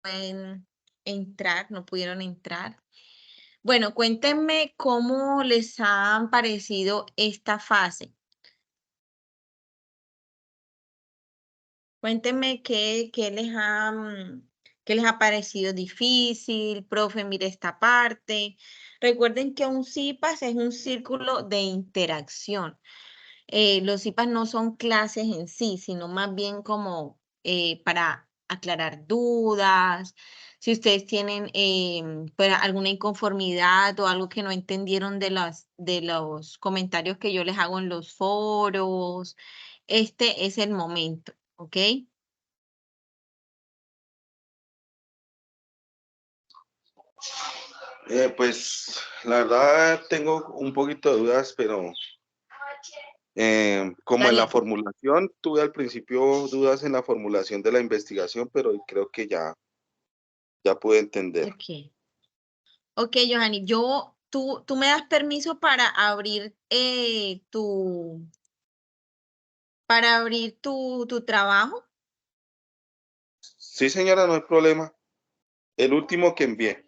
pueden entrar, no pudieron entrar. Bueno, cuéntenme cómo les ha parecido esta fase. Cuéntenme qué les ha parecido difícil, profe, mire esta parte. Recuerden que un CIPAS es un círculo de interacción. Los CIPAS no son clases en sí, sino más bien como para aclarar dudas. Si ustedes tienen pues, alguna inconformidad o algo que no entendieron de los comentarios que yo les hago en los foros, este es el momento, ¿ok? Pues la verdad tengo un poquito de dudas, pero como en la Dale. formulación, tuve al principio dudas en la formulación de la investigación, pero creo que ya pude entender. Ok. Ok, Johanny, tú me das permiso para abrir tu trabajo. Sí, señora, no hay problema. El último que envié.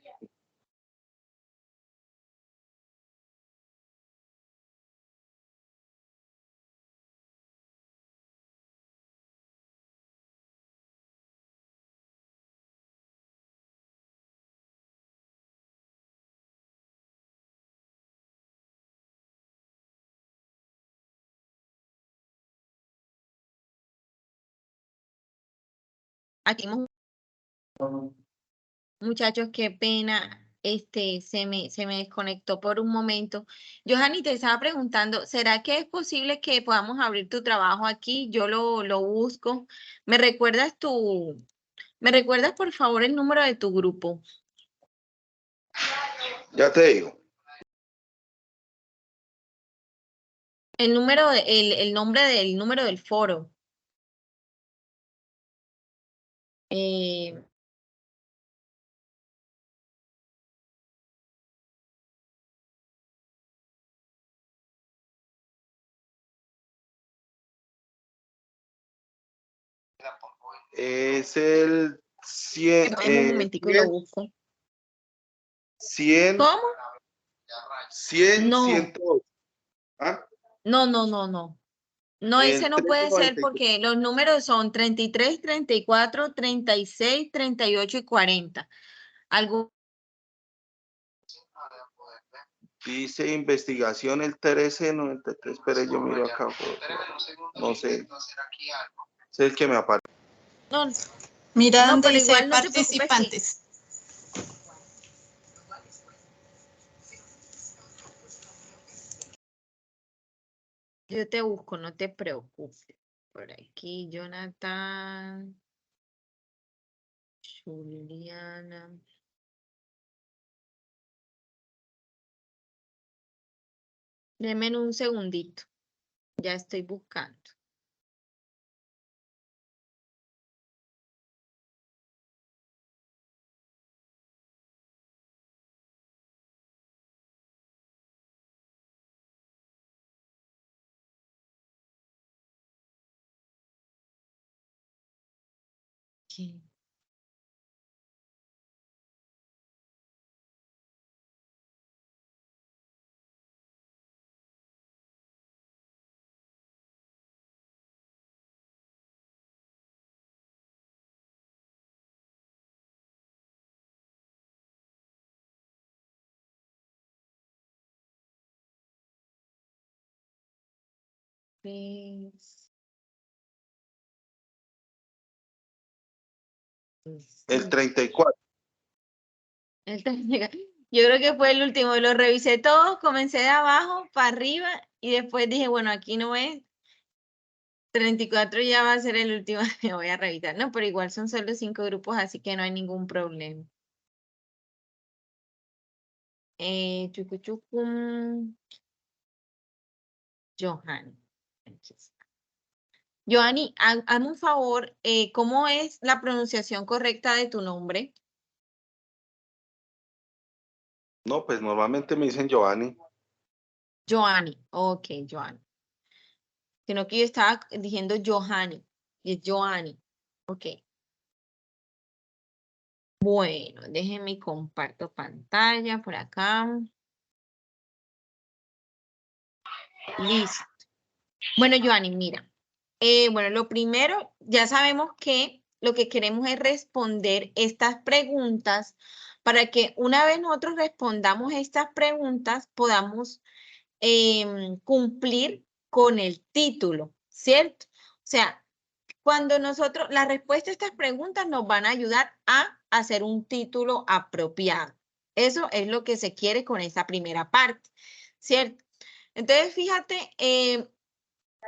Aquí, muchachos, qué pena. Se me desconectó por un momento. Johanny, te estaba preguntando, ¿será que es posible que podamos abrir tu trabajo aquí? Yo lo busco. ¿Me recuerdas por favor el número de tu grupo? Ya te digo. El nombre del número del foro. Eh, Es el 100, un momentico y lo busco. 100, ¿Cómo? 100, No, 108. ¿Ah? no, no, no, no. No, ese El no puede ser 1393. porque los números son 33, 34, 36, 38 y 40. Algo. Dice investigación el 1393. Espera, yo miro acá. No sé. Es el que me aparece. No, Mira no, donde pero dice igual no te preocupes que participantes. yo te busco, no te preocupes. Por aquí, Jonathan, Juliana. Denme un segundito. Ya estoy buscando. Aquí. Pues, El 34. Yo creo que fue el último. Lo revisé todo, comencé de abajo para arriba y después dije, bueno, aquí no es. 34 ya va a ser el último que voy a revisar. No, pero igual son solo 5 grupos, así que no hay ningún problema. Chucu chucu. Johanny. Aquí está. Johanny, hazme un favor, ¿cómo es la pronunciación correcta de tu nombre? No, pues normalmente me dicen Giovanni. Johanny. Ok, Johanny. Sino que yo estaba diciendo Johanny. Y es Johanny. Ok. Bueno, déjenme comparto pantalla por acá. Listo. Bueno, Joanny, mira. Bueno, lo primero, ya sabemos que lo que queremos es responder estas preguntas para que una vez nosotros respondamos estas preguntas podamos cumplir con el título, ¿cierto? O sea, cuando nosotros, la respuesta a estas preguntas nos van a ayudar a hacer un título apropiado. Eso es lo que se quiere con esa primera parte, ¿cierto? Entonces, fíjate,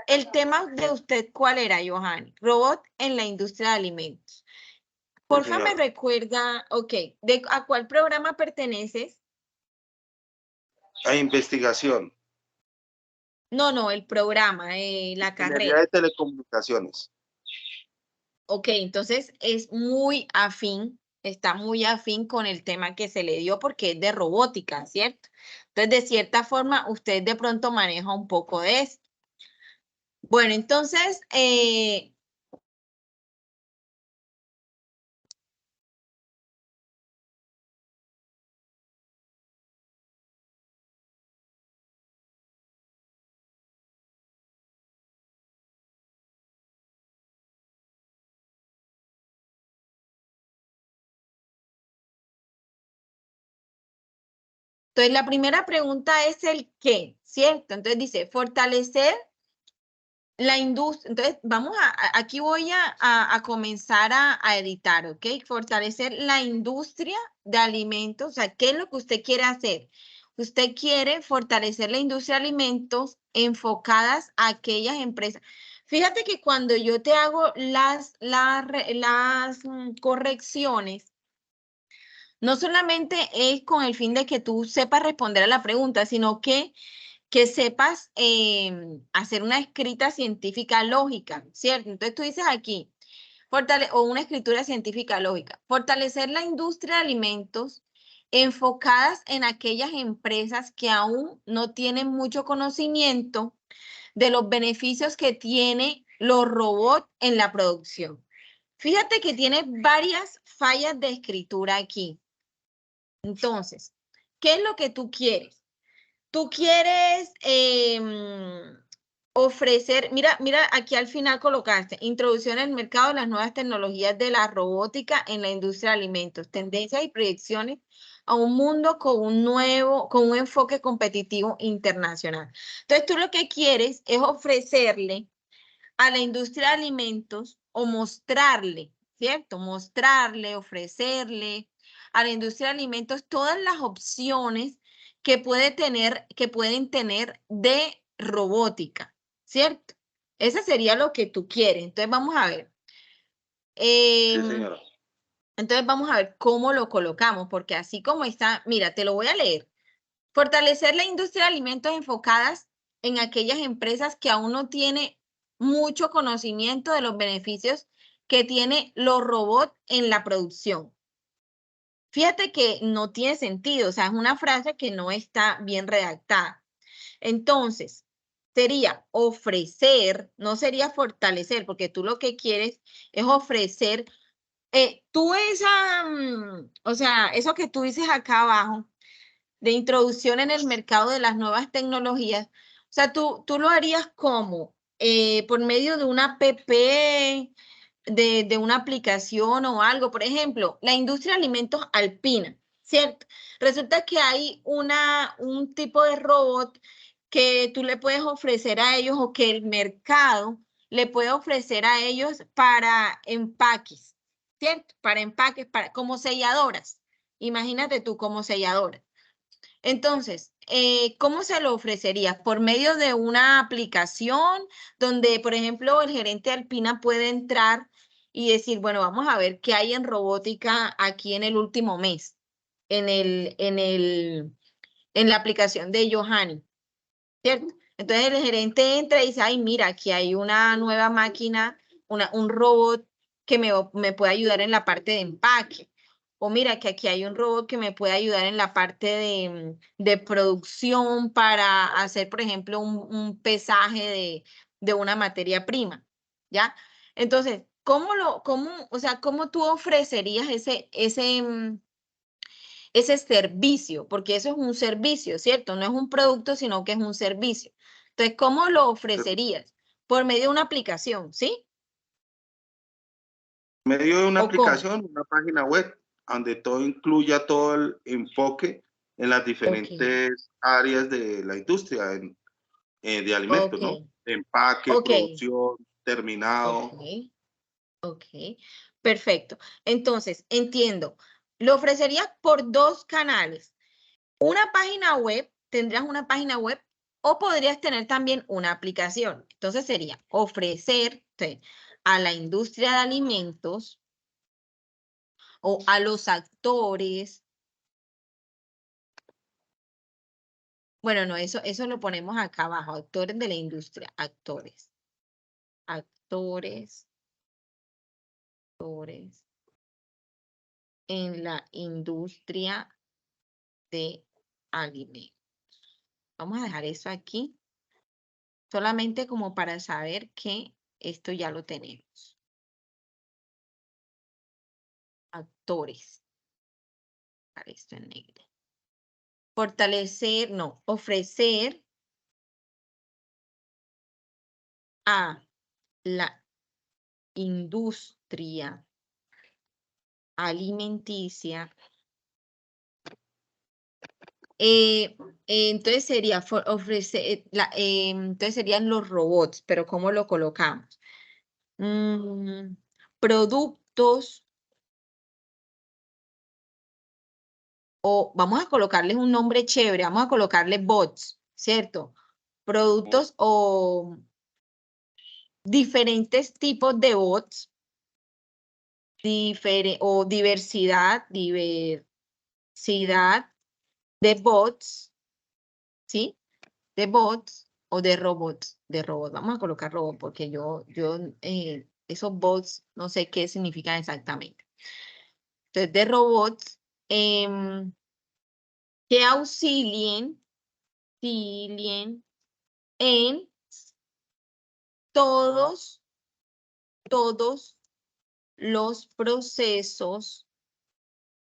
el tema de usted, ¿cuál era, Johanny? Robot en la industria de alimentos. Sí, Porfa, me señora. recuerda, ok, ¿a cuál programa perteneces? A investigación. No, el programa, la Ingeniería carrera. de telecomunicaciones. Ok, entonces es muy afín, está muy afín con el tema que se le dio porque es de robótica, ¿cierto? Entonces, de cierta forma, usted de pronto maneja un poco de esto. Bueno, entonces, entonces la primera pregunta es el qué, ¿cierto? Entonces dice, fortalecer la industria. Entonces, vamos aquí voy a comenzar a editar, ¿ok? Fortalecer la industria de alimentos. O sea, ¿qué es lo que usted quiere hacer? Usted quiere fortalecer la industria de alimentos enfocadas a aquellas empresas. Fíjate que cuando yo te hago las correcciones, no solamente es con el fin de que tú sepas responder a la pregunta, sino que sepas hacer una escrita científica lógica, ¿cierto? Entonces tú dices aquí, o una escritura científica lógica, fortalecer la industria de alimentos enfocadas en aquellas empresas que aún no tienen mucho conocimiento de los beneficios que tiene los robots en la producción. Fíjate que tiene varias fallas de escritura aquí. Entonces, ¿qué es lo que tú quieres? Tú quieres ofrecer, mira, aquí al final colocaste, introducción en el mercado de las nuevas tecnologías de la robótica en la industria de alimentos, tendencias y proyecciones a un mundo con un enfoque competitivo internacional. Entonces, tú lo que quieres es ofrecerle a la industria de alimentos o mostrarle, ¿cierto? Mostrarle, ofrecerle a la industria de alimentos todas las opciones que pueden tener de robótica, ¿cierto? Ese sería lo que tú quieres. Entonces vamos a ver. Sí, Em, señora. entonces vamos a ver cómo lo colocamos, porque así como está, mira, te lo voy a leer. Fortalecer la industria de alimentos enfocadas en aquellas empresas que aún no tienen mucho conocimiento de los beneficios que tiene los robots en la producción. Fíjate que no tiene sentido, o sea, es una frase que no está bien redactada. Entonces, sería ofrecer, no sería fortalecer, porque tú lo que quieres es ofrecer, o sea, eso que tú dices acá abajo, de introducción en el mercado de las nuevas tecnologías, o sea, tú lo harías como por medio de una app, de una aplicación o algo. Por ejemplo, la industria de alimentos alpina, ¿cierto? Resulta que hay un tipo de robot que tú le puedes ofrecer a ellos o que el mercado le puede ofrecer a ellos para empaques, ¿cierto? Para empaques, como selladoras. Imagínate tú como selladora. Entonces, ¿cómo se lo ofrecerías? Por medio de una aplicación donde, por ejemplo, el gerente de Alpina puede entrar y decir, bueno, vamos a ver qué hay en robótica aquí en el último mes, en la aplicación de Johanny, ¿cierto? Entonces el gerente entra y dice, ay, mira, aquí hay una nueva máquina, un robot que me puede ayudar en la parte de empaque. O mira, que aquí hay un robot que me puede ayudar en la parte de producción para hacer, por ejemplo, un pesaje de una materia prima, ¿ya? Entonces, o sea, cómo tú ofrecerías ese servicio? Porque eso es un servicio, ¿cierto? No es un producto, sino que es un servicio. Entonces, ¿cómo lo ofrecerías? Por medio de una aplicación, ¿sí? Medio de una ¿O cómo? aplicación, una página web, donde todo incluya todo el enfoque en las Ok, diferentes áreas de la industria de alimentos, ok, ¿no? Empaque, ok, producción, terminado. ok, ok. Perfecto. Entonces, entiendo. Lo ofrecerías por dos canales. Una página web, tendrás una página web o podrías tener también una aplicación. Entonces sería ofrecerte a la industria de alimentos o a los actores. Bueno, no, eso lo ponemos acá abajo, actores de la industria, actores, actores, actores en la industria de alimentos. Vamos a dejar eso aquí, solamente como para saber que esto ya lo tenemos. Actores, para esto en negro. Fortalecer, no, ofrecer a la industria alimenticia. Entonces sería ofrecer, entonces serían los robots, pero ¿cómo lo colocamos? Mm, productos, o vamos a colocarles un nombre chévere, vamos a colocarle bots, ¿cierto? Productos o diferentes tipos de bots, o diversidad de bots, ¿sí? De bots o de robots. Vamos a colocar robots porque esos bots no sé qué significan exactamente. Entonces, de robots que auxilien en todos los procesos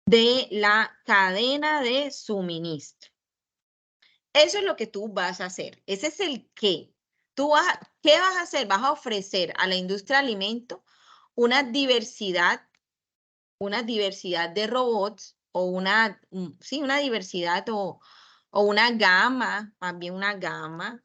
de la cadena de suministro. Eso es lo que tú vas a hacer. Ese es el qué. ¿Qué vas a hacer? Vas a ofrecer a la industria de alimentos una diversidad de robots o sí, una diversidad o una gama, más bien una gama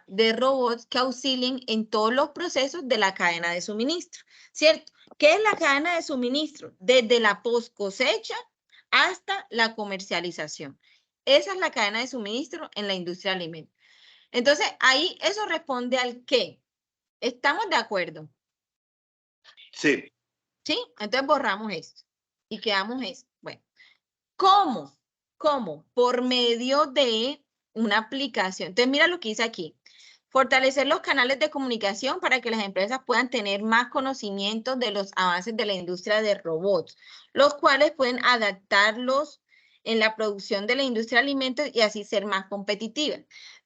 de robots que auxilien en todos los procesos de la cadena de suministro, ¿cierto? ¿Qué es la cadena de suministro? Desde la post cosecha hasta la comercialización. Esa es la cadena de suministro en la industria de alimentos. Entonces, ahí eso responde al qué. ¿Estamos de acuerdo? Sí. ¿Sí? Entonces borramos esto y quedamos esto. Bueno, ¿cómo? ¿Cómo? Por medio de una aplicación. Entonces, mira lo que dice aquí. Fortalecer los canales de comunicación para que las empresas puedan tener más conocimiento de los avances de la industria de robots, los cuales pueden adaptarlos en la producción de la industria de alimentos y así ser más competitiva.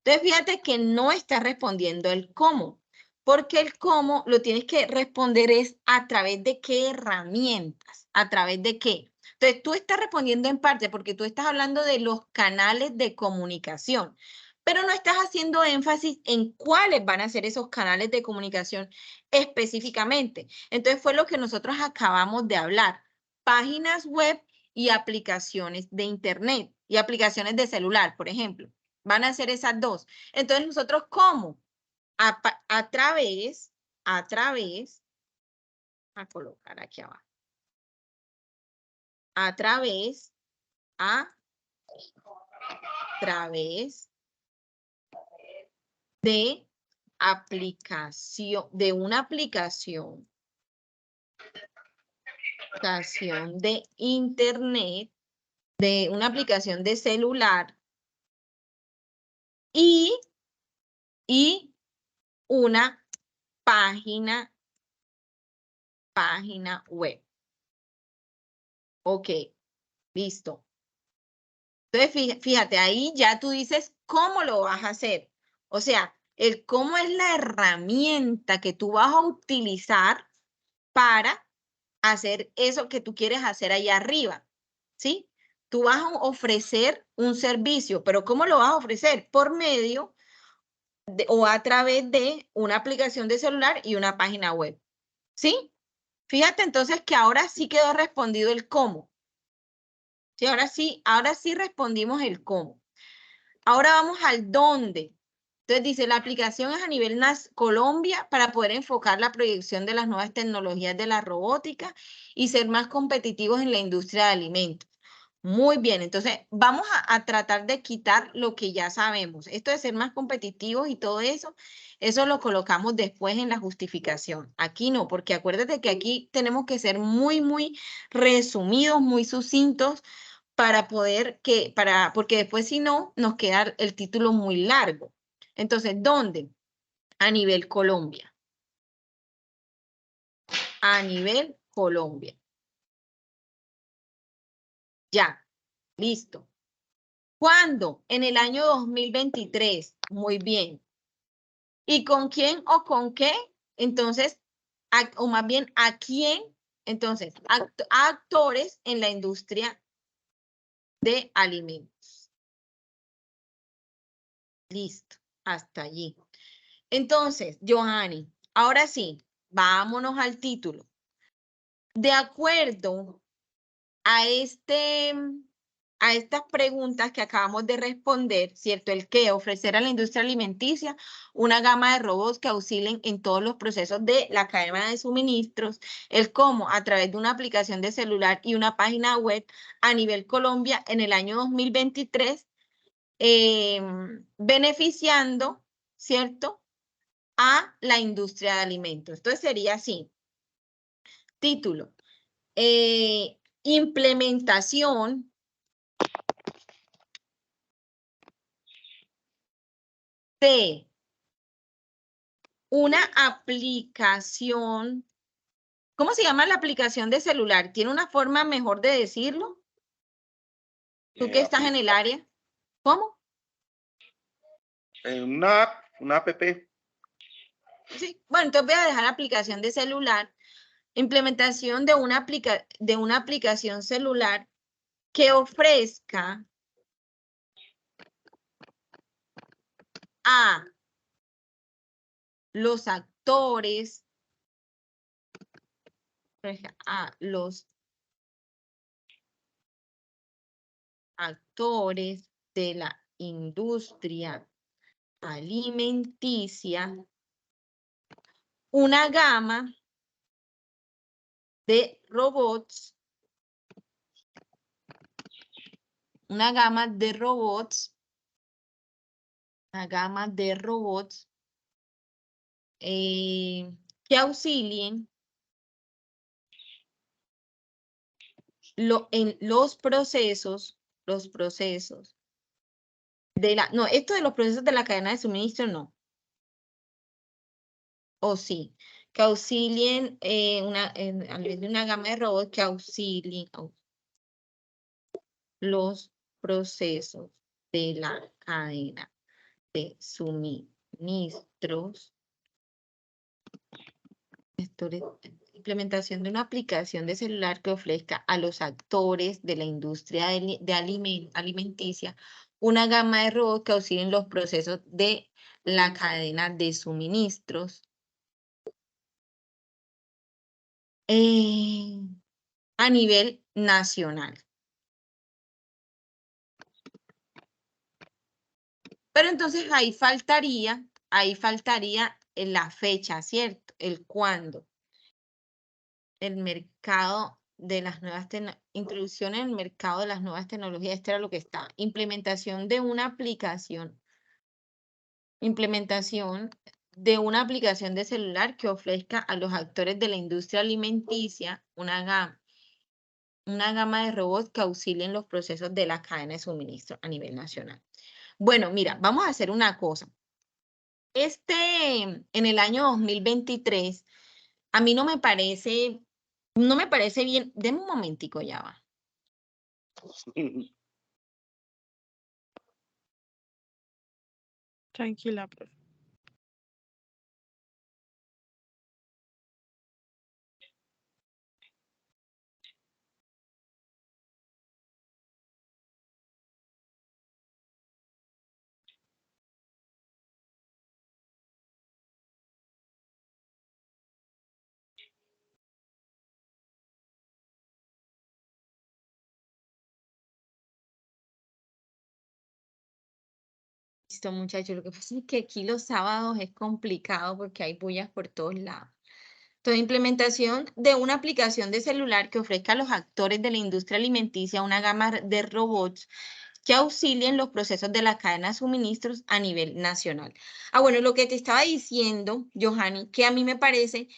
Entonces, fíjate que no está respondiendo el cómo, porque el cómo lo tienes que responder es a través de qué herramientas, a través de qué. Entonces, tú estás respondiendo en parte porque tú estás hablando de los canales de comunicación, pero no estás haciendo énfasis en cuáles van a ser esos canales de comunicación específicamente. Entonces, fue lo que nosotros acabamos de hablar. Páginas web y aplicaciones de Internet y aplicaciones de celular, por ejemplo. Van a ser esas dos. Entonces, nosotros, ¿cómo? A través, a colocar aquí abajo, a través de una aplicación de Internet, de una aplicación de celular y una página web. Ok, listo. Entonces, fíjate, ahí ya tú dices cómo lo vas a hacer. O sea, El cómo es la herramienta que tú vas a utilizar para hacer eso que tú quieres hacer allá arriba, ¿sí? Tú vas a ofrecer un servicio, pero ¿cómo lo vas a ofrecer? Por medio o a través de una aplicación de celular y una página web, ¿sí? Fíjate entonces que ahora sí quedó respondido el cómo. Sí, ahora sí respondimos el cómo. Ahora vamos al dónde. Entonces dice, la aplicación es a nivel Colombia para poder enfocar la proyección de las nuevas tecnologías de la robótica y ser más competitivos en la industria de alimentos. Muy bien, entonces vamos a tratar de quitar lo que ya sabemos. Esto de ser más competitivos y todo eso lo colocamos después en la justificación. Aquí no, porque acuérdate que aquí tenemos que ser muy resumidos, muy sucintos para poder porque después si no, nos queda el título muy largo. Entonces, ¿dónde? A nivel Colombia. A nivel Colombia. Ya, listo. ¿Cuándo? En el año 2023. Muy bien. ¿Y con quién o con qué? Entonces, o más bien, ¿a quién? Entonces, actores en la industria de alimentos. Listo, hasta allí. Entonces, Johanny, ahora sí, vámonos al título. De acuerdo a estas preguntas que acabamos de responder, ¿cierto? El qué, ofrecer a la industria alimenticia una gama de robots que auxilien en todos los procesos de la cadena de suministros. El cómo, a través de una aplicación de celular y una página web a nivel Colombia en el año 2023, beneficiando, ¿cierto?, a la industria de alimentos. Entonces sería así. Título. Implementación de una aplicación. ¿Cómo se llama la aplicación de celular? ¿Tiene una forma mejor de decirlo? Tú que estás en el área. ¿Cómo? Una app. Sí. Bueno, entonces voy a dejar aplicación de celular. Implementación de una aplicación celular que ofrezca a los actores, de la industria alimenticia una gama de robots, que auxilien en los procesos de la, no, esto de los procesos de la cadena de suministro no. O sí, que auxilien a nivel de una gama de robots que auxilien los procesos de la cadena de suministros. Implementación de una aplicación de celular que ofrezca a los actores de la industria alimenticia una gama de robots que auxilien los procesos de la cadena de suministros. A nivel nacional. Pero entonces ahí faltaría la fecha, ¿cierto? El cuándo. El mercado de las nuevas introducción en el mercado de las nuevas tecnologías, esto era lo que está. Implementación de una aplicación de celular que ofrezca a los actores de la industria alimenticia una gama de robots que auxilien los procesos de la cadena de suministro a nivel nacional. Bueno, mira, vamos a hacer una cosa. En el año 2023, a mí no me parece bien. Deme un momentico, ya va. Tranquila, profe. Listo, muchachos. Lo que pasa es que aquí los sábados es complicado porque hay bullas por todos lados. Entonces, implementación de una aplicación de celular que ofrezca a los actores de la industria alimenticia una gama de robots que auxilien los procesos de la cadena de suministros a nivel nacional. Bueno, lo que te estaba diciendo, Johanny, que a mí me parece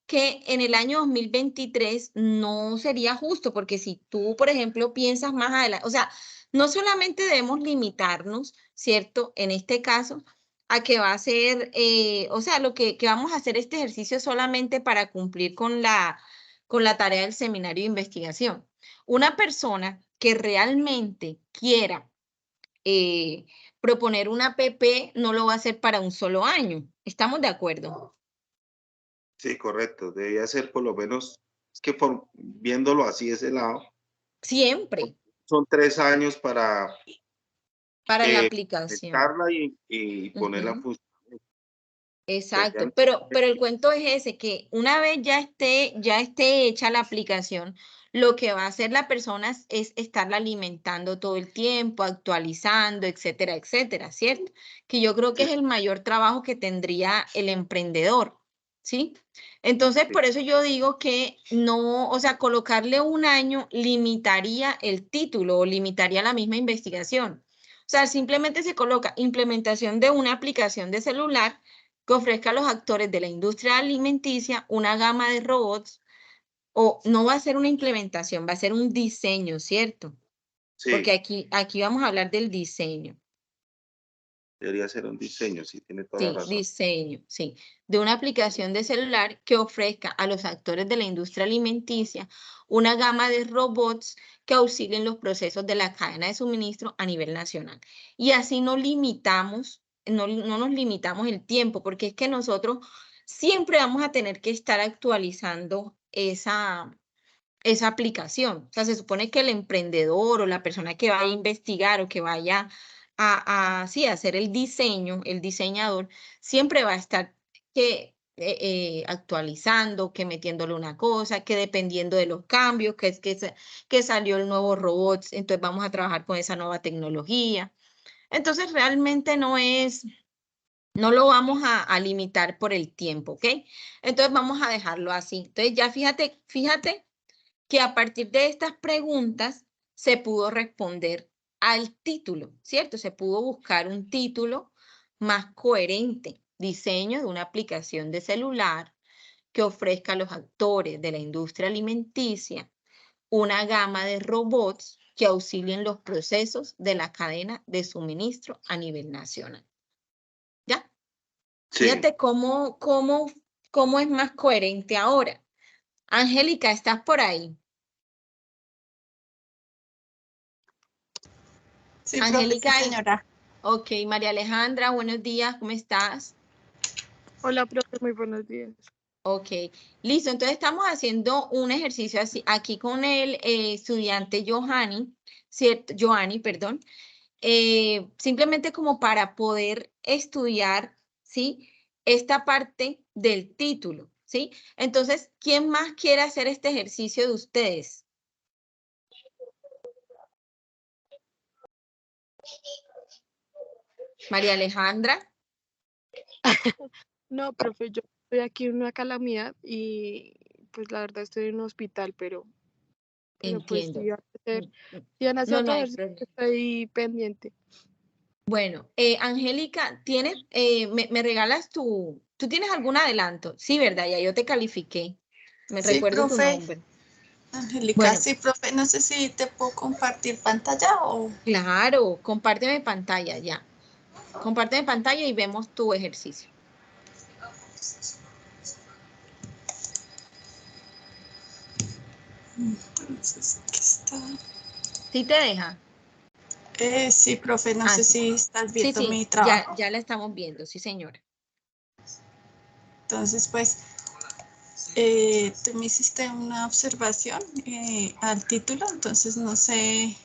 que en el año 2023 no sería justo, porque si tú, por ejemplo, piensas más adelante, o sea, no solamente debemos limitarnos, ¿cierto? En este caso, a que va a ser, o sea, que vamos a hacer este ejercicio solamente para cumplir con la tarea del seminario de investigación. Una persona que realmente quiera proponer una PP no lo va a hacer para un solo año. ¿Estamos de acuerdo? Sí, correcto. Debería ser por lo menos, es que viéndolo así, ese lado, Siempre son 3 años para para la aplicación. conectarla y ponerla en Ujú. funcionamiento. Exacto, pero el cuento es ese, que una vez ya esté hecha la aplicación, lo que va a hacer la persona es estarla alimentando todo el tiempo, actualizando, etcétera, etcétera, ¿cierto? Que yo creo que Sí, es el mayor trabajo que tendría el emprendedor, ¿sí? Entonces, sí, por eso yo digo que no, o sea, colocarle un año limitaría el título o limitaría la misma investigación. O sea, simplemente se coloca implementación de una aplicación de celular que ofrezca a los actores de la industria alimenticia una gama de robots, o no va a ser una implementación, va a ser un diseño, ¿cierto? Porque sí, aquí vamos a hablar del diseño. debería ser un diseño, sí, tiene toda la Sí, razón. diseño, sí, de una aplicación de celular que ofrezca a los actores de la industria alimenticia una gama de robots que auxilien los procesos de la cadena de suministro a nivel nacional. Y así no limitamos, no nos limitamos el tiempo, porque es que nosotros siempre vamos a tener que estar actualizando esa aplicación. O sea, se supone que el emprendedor o la persona que vaya a investigar o que vaya sí, a hacer el diseño, el diseñador, siempre va a estar que, actualizando, que metiéndole una cosa, que dependiendo de los cambios, que salió el nuevo robot, entonces vamos a trabajar con esa nueva tecnología. Entonces, realmente no lo vamos a limitar por el tiempo, ¿ok? Entonces, vamos a dejarlo así. Entonces, ya fíjate que a partir de estas preguntas se pudo responder al título, ¿cierto? Se pudo buscar un título más coherente, diseño de una aplicación de celular que ofrezca a los actores de la industria alimenticia una gama de robots que auxilien los procesos de la cadena de suministro a nivel nacional. ¿Ya? Sí, Fíjate cómo es más coherente ahora. Angélica, ¿estás por ahí? Sí, profe, sí, Angélica, señora. ok, María Alejandra, buenos días, ¿cómo estás? Hola, profe, muy buenos días. Ok, listo, entonces estamos haciendo un ejercicio así, aquí con el estudiante Johanny, ¿cierto? Johanny, perdón, simplemente como para poder estudiar, ¿sí? Esta parte del título, ¿sí? Entonces, ¿quién más quiere hacer este ejercicio de ustedes? María Alejandra. No, profe, yo estoy aquí en una calamidad y pues la verdad estoy en un hospital, pero pues Entiendo. si van a hacer No, no otro hay ejercicio, problema. estoy pendiente. Bueno, Angélica, me regalas ¿tú tienes algún adelanto? Sí, ¿verdad? Ya yo te califiqué. Me Sí, recuerdo tu profe. nombre. Angélica, Bueno, sí, profe. No sé si te puedo compartir pantalla o... claro, compárteme pantalla ya. Compárteme pantalla y vemos tu ejercicio. Entonces, aquí está. ¿Sí te deja? Sí, profe, no sé Sí. si estás Sí, viendo sí, mi trabajo. ya la estamos viendo, sí, señora. Entonces, pues, tú me hiciste una observación al título, entonces no sé,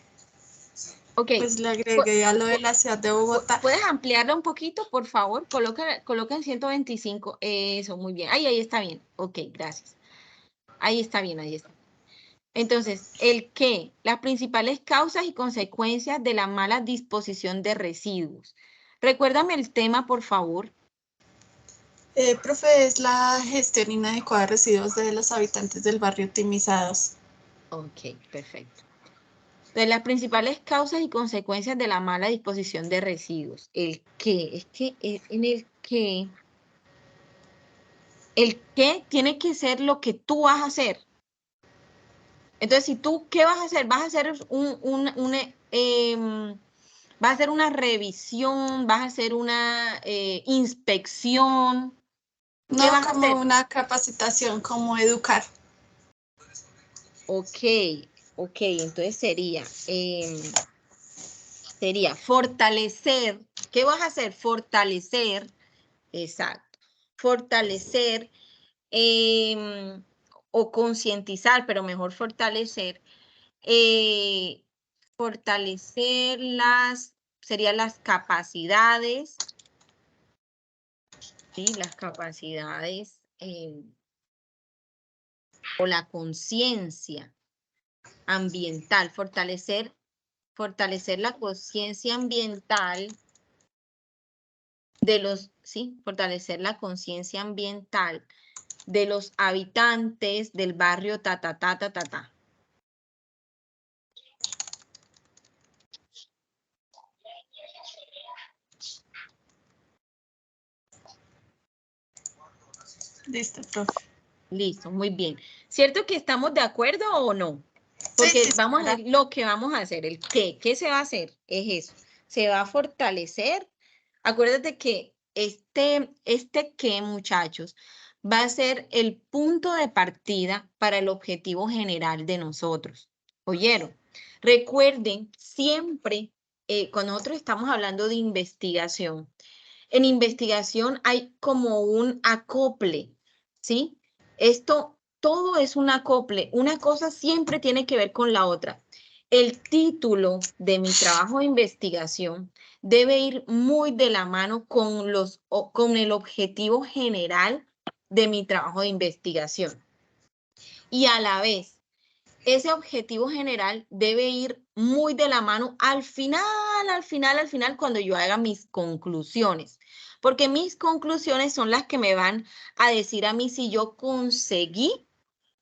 Ok, pues le pu- agregué a lo de la ciudad de Bogotá. ¿puedes ampliarla un poquito, por favor? Coloca en 125. Eso, muy bien. Ahí está bien. Ok, gracias. Ahí está bien, ahí está. Entonces, el qué, las principales causas y consecuencias de la mala disposición de residuos. Recuérdame el tema, por favor. Profe, es la gestión inadecuada de residuos de los habitantes del barrio optimizados. Ok, perfecto. De las principales causas y consecuencias de la mala disposición de residuos. El qué, es que en el qué tiene que ser lo que tú vas a hacer. Entonces, si tú, ¿qué vas a hacer? Vas a hacer vas a hacer una revisión, vas a hacer una inspección. No, como una capacitación, como educar. Ok, entonces sería fortalecer. ¿Qué vas a hacer? Fortalecer, exacto, fortalecer o concientizar, pero mejor fortalecer, fortalecer serían las capacidades, ¿sí? Las capacidades o la conciencia ambiental, fortalecer la conciencia ambiental de los, sí, fortalecer la conciencia ambiental de los habitantes del barrio ta. Listo, profe. Listo, muy bien. ¿Cierto que estamos de acuerdo o no? Porque sí, vamos a ver lo que vamos a hacer, el qué. ¿Qué se va a hacer? Es eso. Se va a fortalecer. Acuérdate que este qué, muchachos, va a ser el punto de partida para el objetivo general de nosotros. ¿Oyeron? Recuerden siempre, cuando nosotros estamos hablando de investigación, en investigación hay como un acople, ¿sí? Todo es un acople. Una cosa siempre tiene que ver con la otra. El título de mi trabajo de investigación debe ir muy de la mano con el objetivo general de mi trabajo de investigación. Y a la vez, ese objetivo general debe ir muy de la mano al final, cuando yo haga mis conclusiones. Porque mis conclusiones son las que me van a decir a mí si yo conseguí,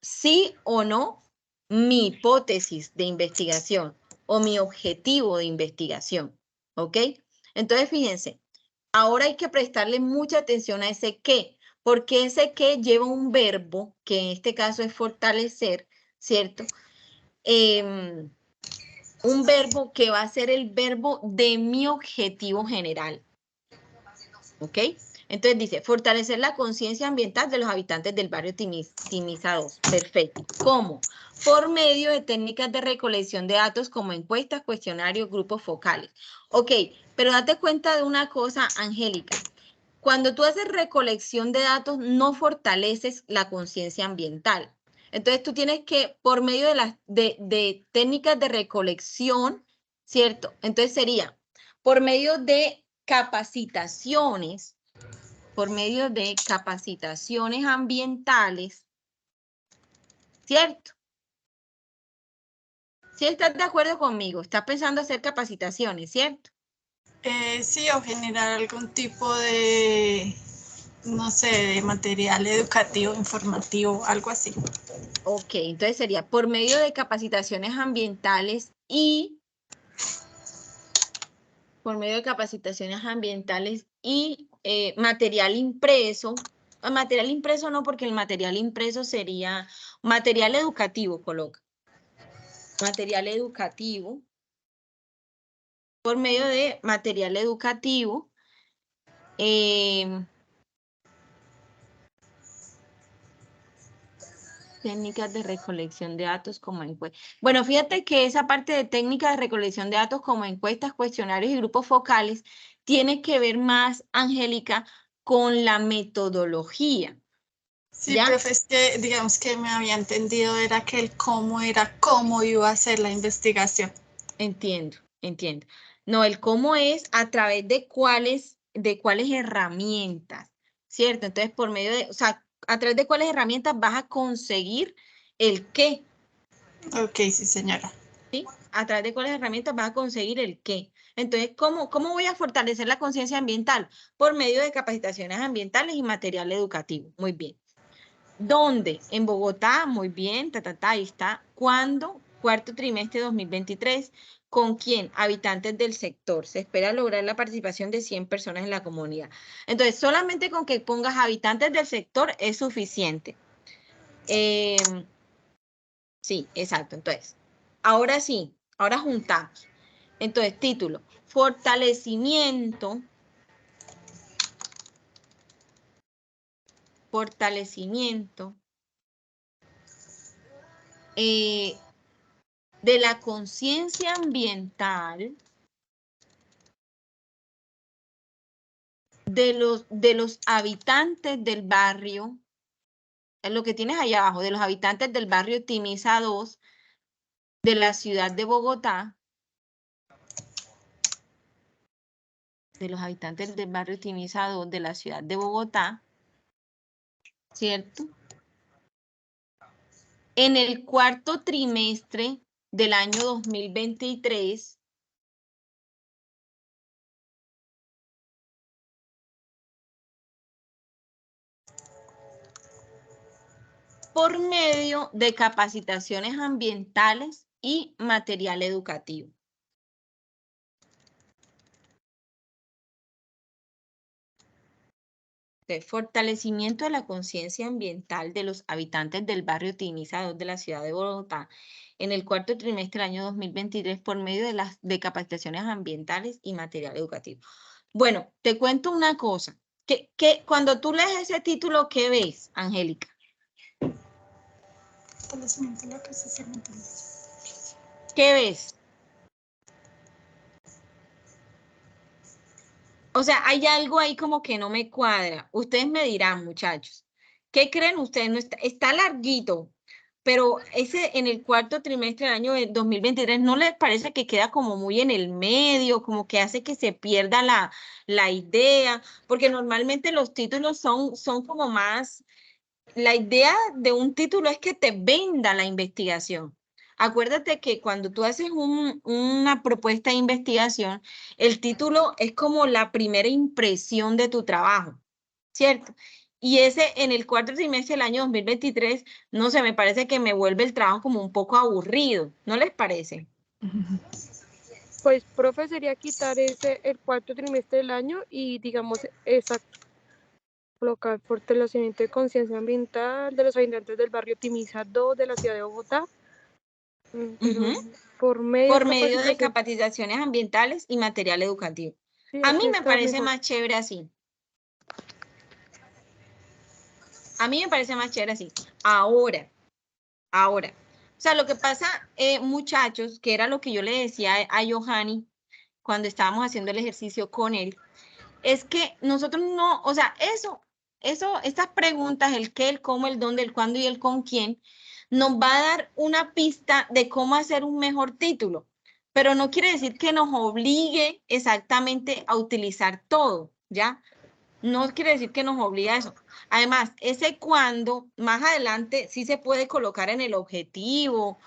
sí o no, mi hipótesis de investigación o mi objetivo de investigación. ¿Ok? Entonces, fíjense, ahora hay que prestarle mucha atención a ese qué, porque ese qué lleva un verbo, que en este caso es fortalecer, ¿cierto? Un verbo que va a ser el verbo de mi objetivo general. ¿Ok? Entonces dice, fortalecer la conciencia ambiental de los habitantes del barrio optimizados. Perfecto. ¿Cómo? Por medio de técnicas de recolección de datos como encuestas, cuestionarios, grupos focales. Ok, pero date cuenta de una cosa, Angélica. Cuando tú haces recolección de datos, no fortaleces la conciencia ambiental. Entonces tú tienes que, por medio de técnicas de recolección, ¿cierto? Entonces sería, por medio de capacitaciones, ambientales, ¿cierto? ¿Sí estás de acuerdo conmigo? Estás pensando hacer capacitaciones, ¿cierto? Sí, o generar algún tipo de, no sé, de material educativo, informativo, algo así. Ok, entonces sería por medio de capacitaciones ambientales y material impreso. Material impreso no, porque el material impreso sería material educativo, coloca. Material educativo. Por medio de material educativo. Técnicas de recolección de datos como encuestas. Bueno, fíjate que esa parte de técnicas de recolección de datos como encuestas, cuestionarios y grupos focales tiene que ver más, Angélica, con la metodología. Sí, ¿Ya? profe, es que digamos que me había entendido era que el cómo era cómo iba a hacer la investigación. Entiendo. No, el cómo es a través de cuáles herramientas, ¿cierto? Entonces, por medio de, o sea, a través de cuáles herramientas vas a conseguir el qué. Ok, sí, señora. ¿Sí? A través de cuáles herramientas vas a conseguir el qué. Entonces, ¿cómo voy a fortalecer la conciencia ambiental? Por medio de capacitaciones ambientales y material educativo. Muy bien. ¿Dónde? En Bogotá, muy bien, ahí está. ¿Cuándo? Cuarto trimestre 2023. ¿Con quién? Habitantes del sector. Se espera lograr la participación de 100 personas en la comunidad. Entonces, solamente con que pongas habitantes del sector es suficiente. Sí, exacto. Entonces, ahora sí, ahora juntamos. Entonces, título, fortalecimiento de la conciencia ambiental de los habitantes del barrio, es lo que tienes allá abajo, de los habitantes del barrio Timiza 2 de la ciudad de Bogotá, de los habitantes del barrio Timiza 2 de la ciudad de Bogotá, ¿cierto? En el cuarto trimestre del año 2023, por medio de capacitaciones ambientales y material educativo. Fortalecimiento de la conciencia ambiental de los habitantes del barrio Timiza 2 de la ciudad de Bogotá en el cuarto trimestre del año 2023 por medio de capacitaciones ambientales y material educativo. Bueno, te cuento una cosa, que cuando tú lees ese título, ¿qué ves, Angélica? ¿Qué ves? O sea, hay algo ahí como que no me cuadra. Ustedes me dirán, muchachos, ¿qué creen ustedes? No está larguito, pero ese en el cuarto trimestre del año 2023, ¿no les parece que queda como muy en el medio, como que hace que se pierda la idea? Porque normalmente los títulos son como más, la idea de un título es que te venda la investigación. Acuérdate que cuando tú haces una propuesta de investigación, el título es como la primera impresión de tu trabajo, ¿cierto? Y ese en el cuarto trimestre del año 2023, no sé, me parece que me vuelve el trabajo como un poco aburrido, ¿no les parece? Pues, profe, sería quitar el cuarto trimestre del año y, digamos, colocar fortalecimiento de conciencia ambiental de los habitantes del barrio Timiza 2 de la ciudad de Bogotá. Pero por medio de capacitaciones ambientales y material educativo. Sí, a mí me está parece mejor. más chévere así. A mí me parece más chévere así. Ahora. O sea, lo que pasa, muchachos, que era lo que yo le decía a Johanny cuando estábamos haciendo el ejercicio con él, es que nosotros no, o sea, estas preguntas, el qué, el cómo, el dónde, el cuándo y el con quién, nos va a dar una pista de cómo hacer un mejor título, pero no quiere decir que nos obligue exactamente a utilizar todo, ¿ya? No quiere decir que nos obliga a eso. Además, ese cuándo, más adelante, sí se puede colocar en el objetivo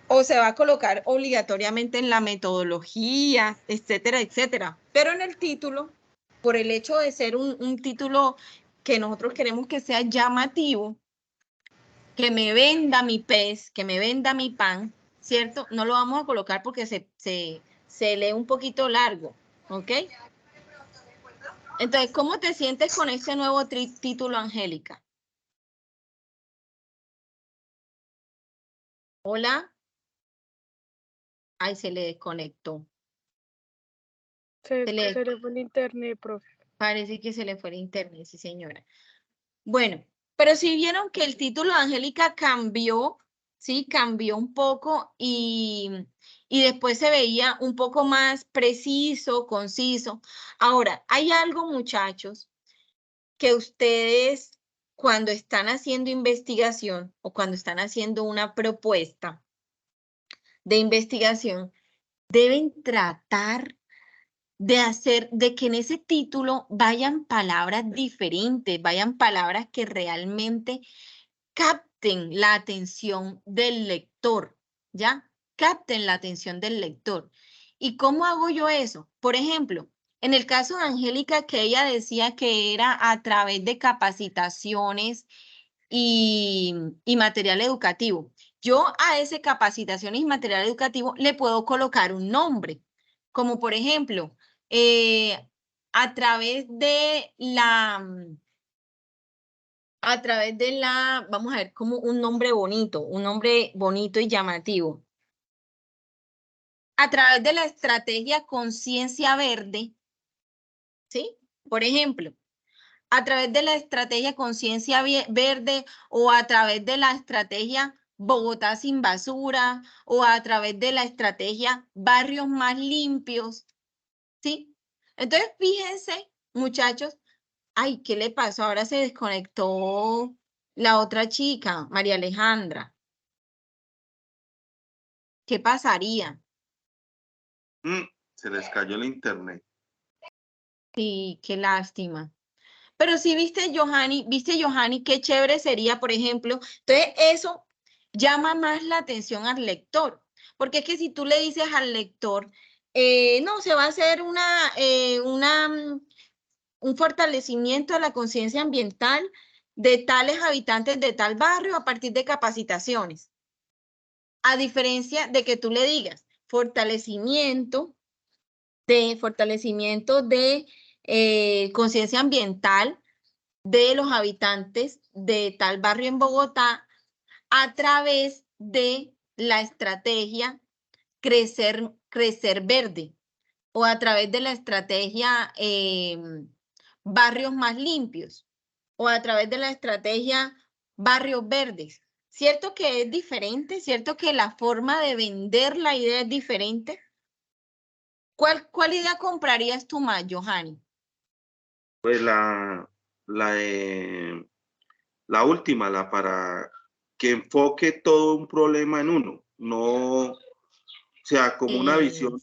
o se va a colocar obligatoriamente en la metodología, etcétera, etcétera. Pero en el título, por el hecho de ser un título que nosotros queremos que sea llamativo, que me venda mi pez, que me venda mi pan, ¿cierto? No lo vamos a colocar porque se lee un poquito largo, ¿ok? Entonces, ¿cómo te sientes con este nuevo título, Angélica? Hola. Ay, se le desconectó. Se le fue el internet, profe. Parece que se le fue el internet, sí, señora. Bueno, pero si vieron que el título de Angélica cambió, ¿sí? Cambió un poco y después se veía un poco más preciso, conciso. Ahora, hay algo, muchachos, que ustedes cuando están haciendo investigación o cuando están haciendo una propuesta de investigación, deben tratar de que en ese título vayan palabras diferentes, vayan palabras que realmente capten la atención del lector, ¿ya? Capten la atención del lector. ¿Y cómo hago yo eso? Por ejemplo, en el caso de Angélica, que ella decía que era a través de capacitaciones y material educativo. Yo a ese capacitaciones y material educativo le puedo colocar un nombre, como por ejemplo, a través de vamos a ver, como un nombre bonito y llamativo. A través de la estrategia Conciencia Verde, ¿sí? Por ejemplo, a través de la estrategia Conciencia Verde o a través de la estrategia Bogotá sin basura o a través de la estrategia Barrios más limpios, ¿sí? Entonces, fíjense, muchachos, ay, ¿qué le pasó? Ahora se desconectó la otra chica, María Alejandra. ¿Qué pasaría? Se les cayó el internet. Sí, qué lástima. Pero sí, viste, Johanny, qué chévere sería, por ejemplo. Entonces, eso llama más la atención al lector, porque es que si tú le dices al lector, no, se va a hacer un fortalecimiento de la conciencia ambiental de tales habitantes de tal barrio a partir de capacitaciones. A diferencia de que tú le digas fortalecimiento de conciencia ambiental de los habitantes de tal barrio en Bogotá a través de la estrategia Crecer Verde o a través de la estrategia Barrios Más Limpios o a través de la estrategia Barrios Verdes. ¿Cierto que es diferente? ¿Cierto que la forma de vender la idea es diferente? ¿Cuál idea comprarías tú más, Johanny? Pues la última, la para que enfoque todo un problema en uno, no, o sea, como una visión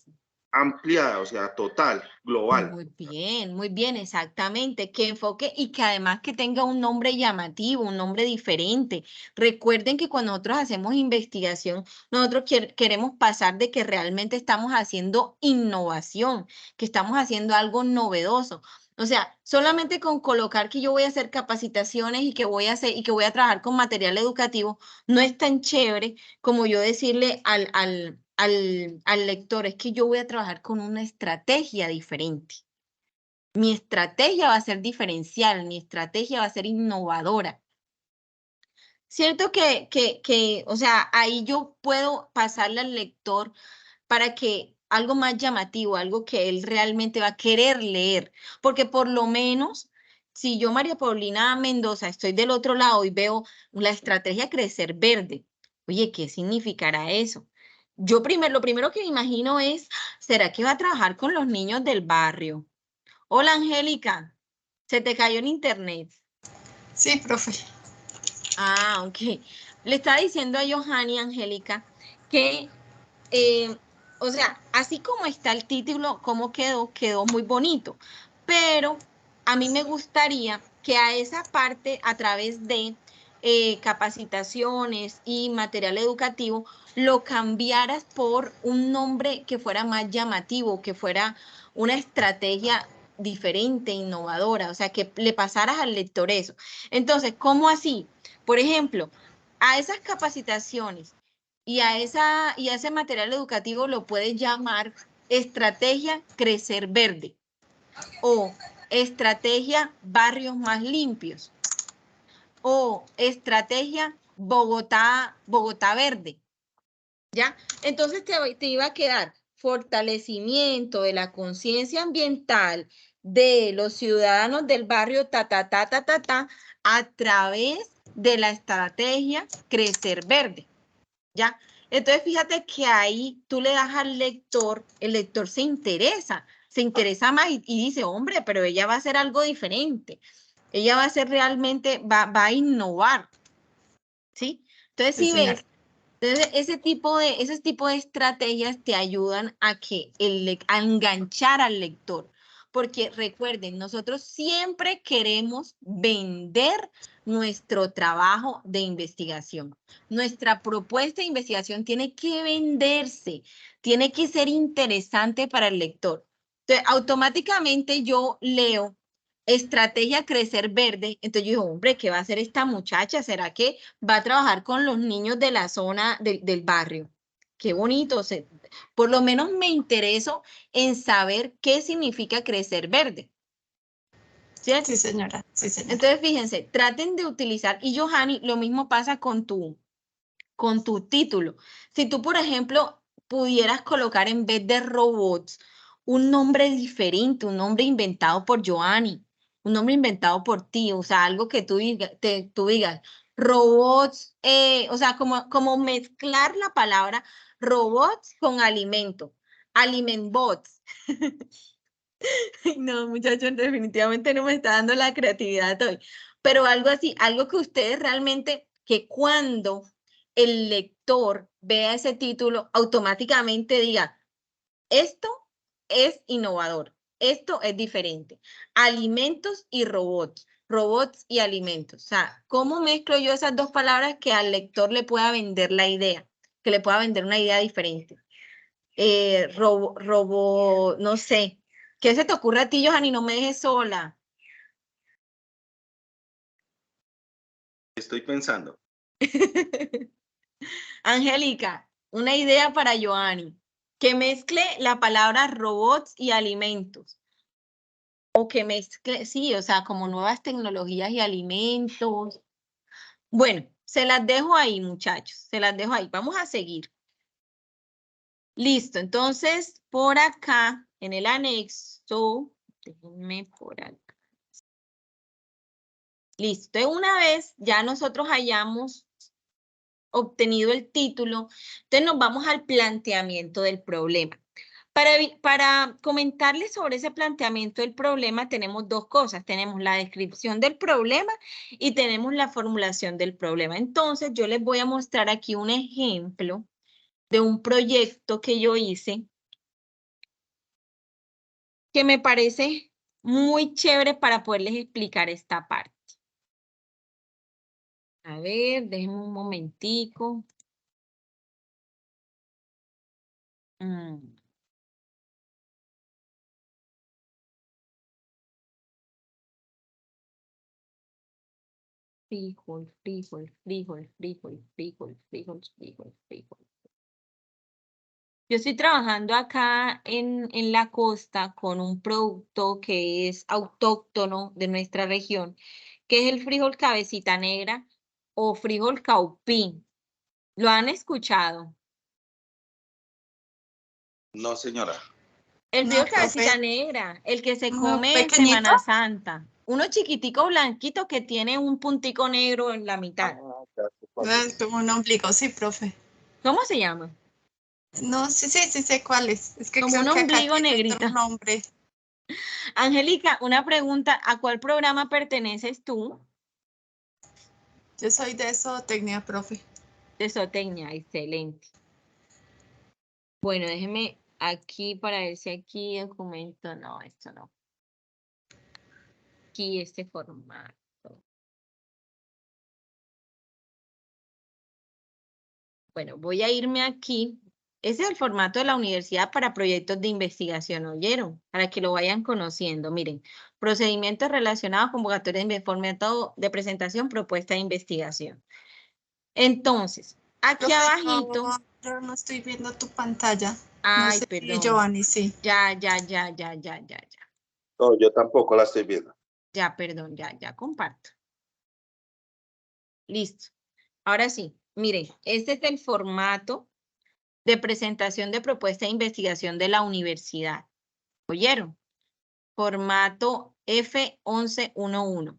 ampliada, o sea, total, global. Muy bien, exactamente. Que enfoque y que además que tenga un nombre llamativo, un nombre diferente. Recuerden que cuando nosotros hacemos investigación, nosotros queremos pasar de que realmente estamos haciendo innovación, que estamos haciendo algo novedoso. O sea, solamente con colocar que yo voy a hacer capacitaciones y que voy a trabajar con material educativo, no es tan chévere como yo decirle al lector, es que yo voy a trabajar con una estrategia diferente. Mi estrategia va a ser diferencial, mi estrategia va a ser innovadora. Cierto o sea, ahí yo puedo pasarle al lector para que algo más llamativo, algo que él realmente va a querer leer, porque por lo menos, si yo, María Paulina Mendoza, estoy del otro lado y veo la estrategia Crecer Verde, oye, ¿qué significará eso? Lo primero que me imagino es, ¿será que va a trabajar con los niños del barrio? Hola, Angélica, se te cayó el internet. Sí, profe. Ah, ok. Le estaba diciendo a Johanny, Angélica, que o sea, así como está el título, cómo quedó muy bonito, pero a mí me gustaría que a esa parte, a través de capacitaciones y material educativo, lo cambiaras por un nombre que fuera más llamativo, que fuera una estrategia diferente, innovadora, o sea, que le pasaras al lector eso. Entonces, ¿cómo así? Por ejemplo, a esas capacitaciones y a ese material educativo lo puedes llamar estrategia Crecer Verde o estrategia Barrios Más Limpios o estrategia Bogotá Verde, ¿ya? Entonces te iba a quedar fortalecimiento de la conciencia ambiental de los ciudadanos del barrio a través de la estrategia Crecer Verde. ¿Ya? Entonces, fíjate que ahí tú le das al lector, el lector se interesa más y dice, hombre, pero ella va a hacer algo diferente. Ella va a hacer realmente, va a innovar, ¿sí? Entonces, Sí, si señora. ves, entonces ese tipo de estrategias te ayudan a enganchar al lector. porque recuerden, nosotros siempre queremos vender nuestro trabajo de investigación. Nuestra propuesta de investigación tiene que venderse, tiene que ser interesante para el lector. Entonces, automáticamente yo leo estrategia crecer verde, entonces yo digo, hombre, ¿qué va a hacer esta muchacha? ¿Será que va a trabajar con los niños de la zona del barrio? Qué bonito, por lo menos me intereso en saber qué significa crecer verde. ¿Cierto? Sí, señora. Sí, señora. Entonces, fíjense, traten de utilizar, y Johanny, lo mismo pasa con tu título. Si tú, por ejemplo, pudieras colocar en vez de robots un nombre diferente, un nombre inventado por Johanny, un nombre inventado por ti, o sea, algo que tú digas, robots, o sea, como mezclar la palabra robots con alimento, alimentbots. No, muchachos, definitivamente no me está dando la creatividad hoy, pero algo así, algo que ustedes realmente, que cuando el lector vea ese título, automáticamente diga, esto es innovador, esto es diferente. Alimentos y robots, robots y alimentos. O sea, ¿cómo mezclo yo esas dos palabras que al lector le pueda vender la idea, que le pueda vender una idea diferente? No sé. ¿Qué se te ocurre a ti, Johanny? No me dejes sola. Estoy pensando. Angélica, una idea para Johanny. Que mezcle la palabra robots y alimentos. O que mezcle, sí, o sea, como nuevas tecnologías y alimentos. Bueno, se las dejo ahí, muchachos. Se las dejo ahí. Vamos a seguir. Listo. Entonces, por acá, en el anexo, déjenme por acá. Listo. Una vez ya nosotros hayamos obtenido el título, entonces nos vamos al planteamiento del problema. Para comentarles sobre ese planteamiento del problema tenemos dos cosas. Tenemos la descripción del problema y tenemos la formulación del problema. Entonces yo les voy a mostrar aquí un ejemplo de un proyecto que yo hice que me parece muy chévere para poderles explicar esta parte. A ver, déjenme un momentico. Frijol, frijol, frijol, frijol, frijol, frijol, frijol, frijol. Yo estoy trabajando acá en la costa con un producto que es autóctono de nuestra región, que es el frijol cabecita negra o frijol caupín. ¿Lo han escuchado? No, señora. El No, frijol profe. cabecita negra, el que se ¿Uno come en pequeñito? Semana Santa. Uno chiquitico blanquito que tiene un puntico negro en la mitad. Es como un ombligo, sí, profe. ¿Cómo se llama? No, sí sé cuál es. Es que Como un creo que acá ombligo tiene negrito. otro nombre. Angélica, una pregunta, ¿a cuál programa perteneces tú? Yo soy de zootecnia, profe. De zootecnia, excelente. Bueno, déjeme aquí para ver si aquí documento, no, esto no. Aquí este formato. Bueno, voy a irme aquí. Ese es el formato de la universidad para proyectos de investigación, ¿oyeron? Para que lo vayan conociendo. Miren, procedimientos relacionados, convocatoria de formato de presentación, propuesta de investigación. Entonces, aquí Profe, abajito. yo no estoy viendo tu pantalla. No Ay, sé si perdón. Giovanni, sí. Ya. No, yo tampoco la estoy viendo. Ya, perdón, ya comparto. Listo. Ahora sí, miren, este es el formato de presentación de propuesta de investigación de la universidad. ¿Oyeron? Formato F1111.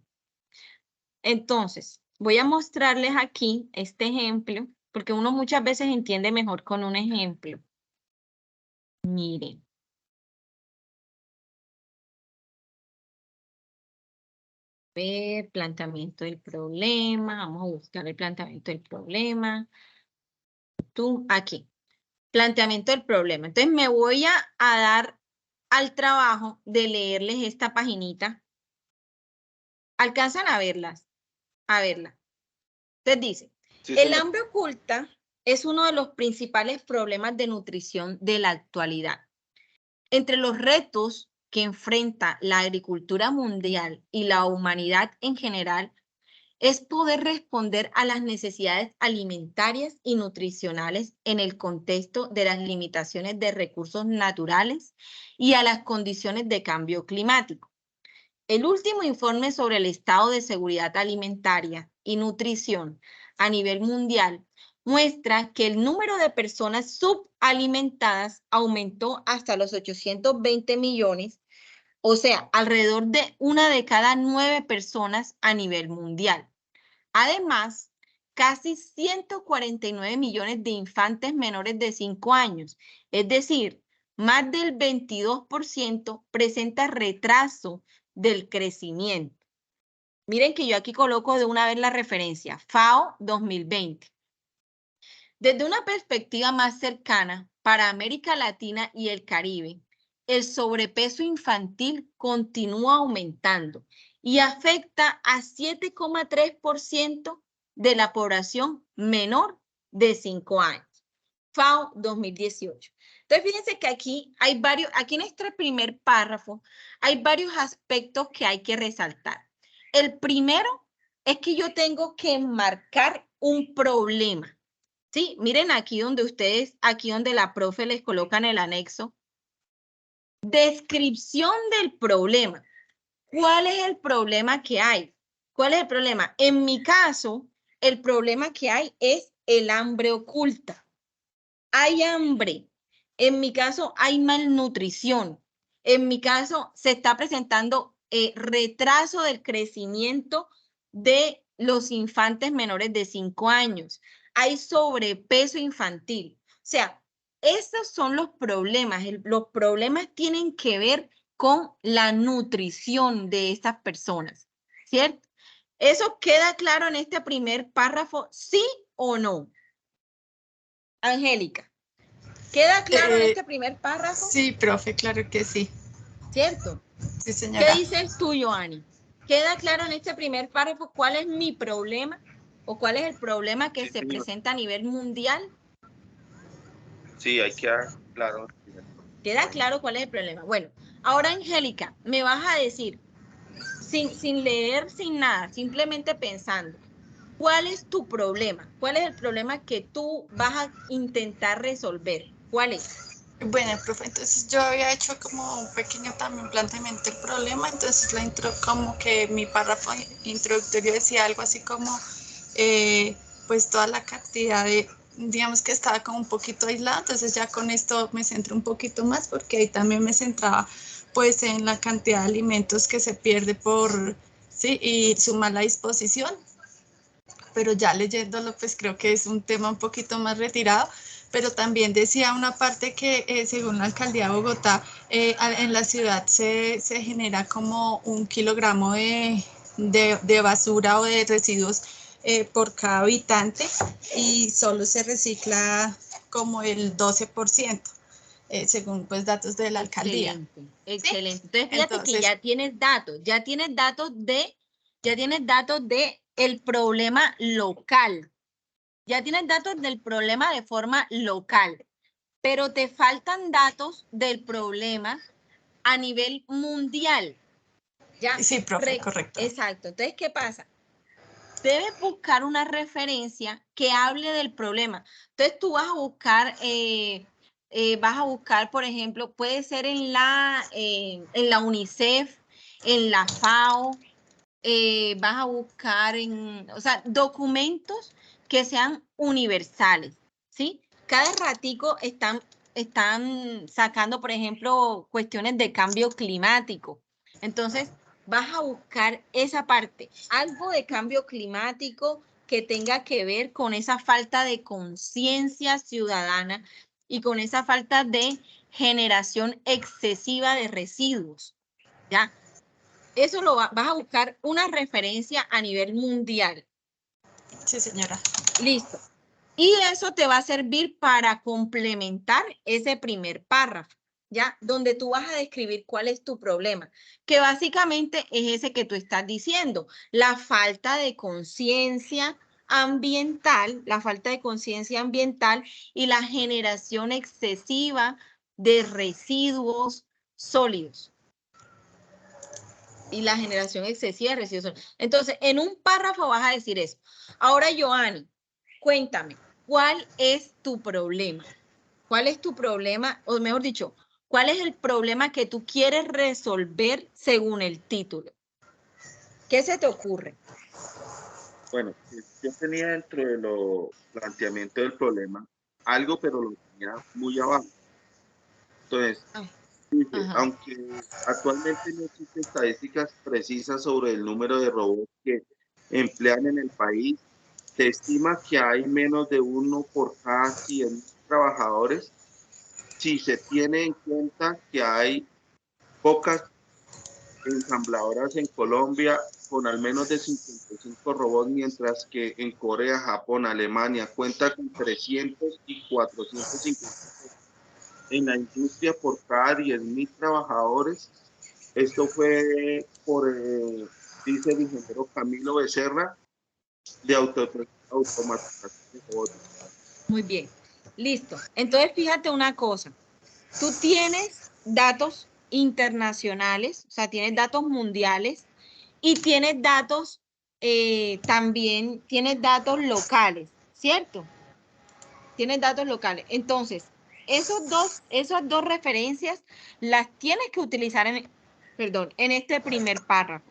Entonces, voy a mostrarles aquí este ejemplo, porque uno muchas veces entiende mejor con un ejemplo. Miren. Ver, planteamiento del problema. Vamos a buscar el planteamiento del problema. Tú, aquí. Planteamiento del problema. Entonces me voy a dar al trabajo de leerles esta paginita. ¿Alcanzan a verlas? A verla. Entonces dice, Sí, el señor. hambre oculta es uno de los principales problemas de nutrición de la actualidad. Entre los retos que enfrenta la agricultura mundial y la humanidad en general, es poder responder a las necesidades alimentarias y nutricionales en el contexto de las limitaciones de recursos naturales y a las condiciones de cambio climático. El último informe sobre el estado de seguridad alimentaria y nutrición a nivel mundial muestra que el número de personas subalimentadas aumentó hasta los 820 millones, o sea, alrededor de 1 de cada 9 personas a nivel mundial. Además, casi 149 millones de infantes menores de 5 años, es decir, más del 22% presenta retraso del crecimiento. Miren que yo aquí coloco de una vez la referencia, FAO 2020. Desde una perspectiva más cercana, para América Latina y el Caribe, el sobrepeso infantil continúa aumentando y afecta a 7,3% de la población menor de 5 años. FAO 2018. Entonces, fíjense que aquí hay varios, aquí en este primer párrafo, hay varios aspectos que hay que resaltar. El primero es que yo tengo que marcar un problema. Sí, miren aquí donde ustedes, aquí donde la profe les coloca en el anexo. Descripción del problema. ¿Cuál es el problema que hay? ¿Cuál es el problema? En mi caso, el problema que hay es el hambre oculta. Hay hambre. En mi caso, hay malnutrición. En mi caso, se está presentando retraso del crecimiento de los infantes menores de 5 años. Hay sobrepeso infantil. O sea, esos son los problemas. Los problemas tienen que ver con la nutrición de estas personas, ¿cierto? ¿Eso queda claro en este primer párrafo, sí o no? Angélica, ¿queda claro en este primer párrafo? Sí, profe, claro que sí. ¿Cierto? Sí, señora. ¿Qué dices tú, Joanny? ¿Queda claro en este primer párrafo cuál es mi problema o cuál es el problema que se presenta a nivel mundial? Sí, hay que dar claro. ¿Queda claro cuál es el problema? Bueno, ahora, Angélica, me vas a decir, sin leer, sin nada, simplemente pensando, ¿cuál es tu problema? ¿Cuál es el problema que tú vas a intentar resolver? ¿Cuál es? Bueno, profe, entonces yo había hecho como un pequeño también planteamiento del problema, entonces la intro, como que mi párrafo introductorio decía algo así como, pues toda la cantidad de, digamos que estaba como un poquito aislada, entonces ya con esto me centré un poquito más porque ahí también me centraba pues en la cantidad de alimentos que se pierde por, sí, y su mala disposición, pero ya leyéndolo pues creo que es un tema un poquito más retirado. Pero también decía una parte que según la alcaldía de Bogotá, en la ciudad se genera como 1 kilogramo de basura o de residuos por cada habitante y solo se recicla como el 12%, según pues datos de la alcaldía. Excelente, excelente. ¿Sí? Entonces, fíjate que ya tienes datos de el problema local. Ya tienes datos del problema de forma local, pero te faltan datos del problema a nivel mundial. ¿Ya? Sí, profe, correcto. Exacto. Entonces, ¿qué pasa? Debes buscar una referencia que hable del problema. Entonces, tú vas a buscar, por ejemplo, puede ser en la UNICEF, en la FAO, vas a buscar o sea, documentos que sean universales, ¿sí? Cada ratico están sacando, por ejemplo, cuestiones de cambio climático. Entonces, vas a buscar esa parte, algo de cambio climático que tenga que ver con esa falta de conciencia ciudadana y con esa falta de generación excesiva de residuos, ¿ya? Eso vas a buscar una referencia a nivel mundial. Sí, señora. Listo. Y eso te va a servir para complementar ese primer párrafo. ¿ya? Donde tú vas a describir cuál es tu problema, que básicamente es ese que tú estás diciendo, la falta de conciencia ambiental, y la generación excesiva de residuos sólidos. Entonces, en un párrafo vas a decir eso. Ahora, Joanny, cuéntame, ¿cuál es tu problema? ¿Cuál es tu problema? O mejor dicho, ¿cuál es el problema que tú quieres resolver según el título? ¿Qué se te ocurre? Bueno, yo tenía dentro de los planteamientos del problema algo, pero lo tenía muy abajo. Entonces, dije, aunque actualmente no existen estadísticas precisas sobre el número de robots que emplean en el país, se estima que hay menos de uno por cada 100 trabajadores. Si se tiene en cuenta que hay pocas ensambladoras en Colombia con al menos de 55 robots, mientras que en Corea, Japón, Alemania cuenta con 300 y 450 en la industria por cada 10.000 trabajadores. Esto fue por, dice el ingeniero Camilo Becerra, de automatización de robótica. Muy bien, listo. Entonces, fíjate una cosa. Tú tienes datos internacionales, o sea, tienes datos mundiales y tienes datos, también tienes datos locales, ¿cierto? Tienes datos locales. Entonces, esas dos referencias las tienes que utilizar en este primer párrafo.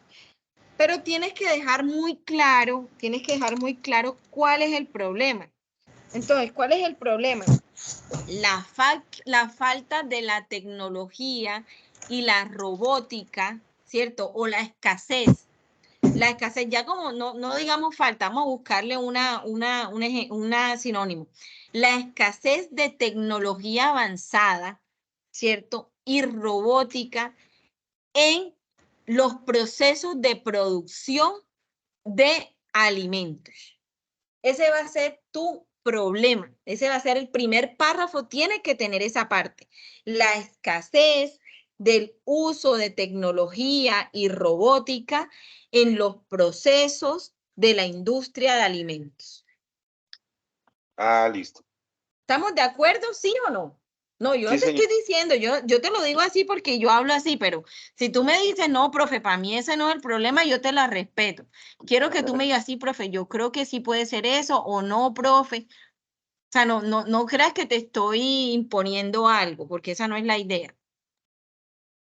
Pero tienes que dejar muy claro cuál es el problema. Entonces, ¿cuál es el problema? La falta de la tecnología y la robótica, ¿cierto? O la escasez. La escasez, ya como no digamos falta, vamos a buscarle una sinónimo. La escasez de tecnología avanzada, ¿cierto? Y robótica en los procesos de producción de alimentos. Ese va a ser tu problema. Ese va a ser el primer párrafo. Tiene que tener esa parte. La escasez del uso de tecnología y robótica en los procesos de la industria de alimentos. Ah, listo. ¿Estamos de acuerdo, sí o no? No, yo Sí, no te estoy diciendo, yo te lo digo así porque yo hablo así, pero si tú me dices, no, profe, para mí ese no es el problema, yo te la respeto. Quiero que tú me digas, sí, profe, yo creo que sí puede ser eso, o no, profe. O sea, no creas que te estoy imponiendo algo, porque esa no es la idea.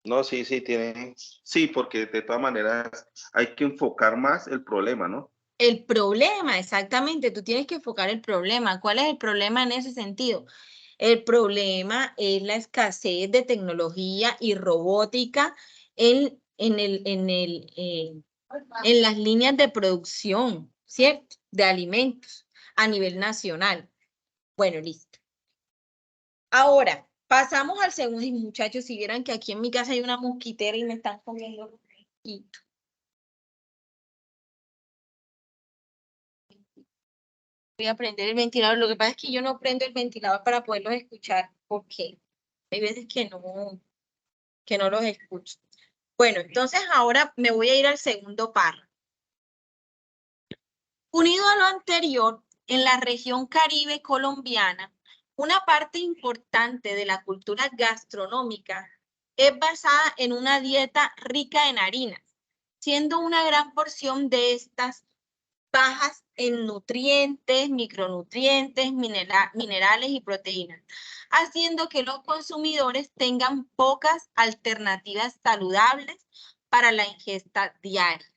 No, sí, sí, porque de todas maneras hay que enfocar más el problema, ¿no? El problema, exactamente, tú tienes que enfocar el problema. ¿Cuál es el problema en ese sentido? El problema es la escasez de tecnología y robótica en las líneas de producción, ¿cierto? De alimentos a nivel nacional. Bueno, listo. Ahora, pasamos al segundo. Y muchachos, si vieran que aquí en mi casa hay una mosquitera y me están comiendo los mosquitos. Voy a prender el ventilador. Lo que pasa es que yo no prendo el ventilador para poderlos escuchar, porque hay veces que no los escucho. Bueno, entonces ahora me voy a ir al segundo párrafo. Unido a lo anterior, en la región Caribe colombiana, una parte importante de la cultura gastronómica es basada en una dieta rica en harinas, siendo una gran porción de estas bajas en nutrientes, micronutrientes, minerales y proteínas, haciendo que los consumidores tengan pocas alternativas saludables para la ingesta diaria.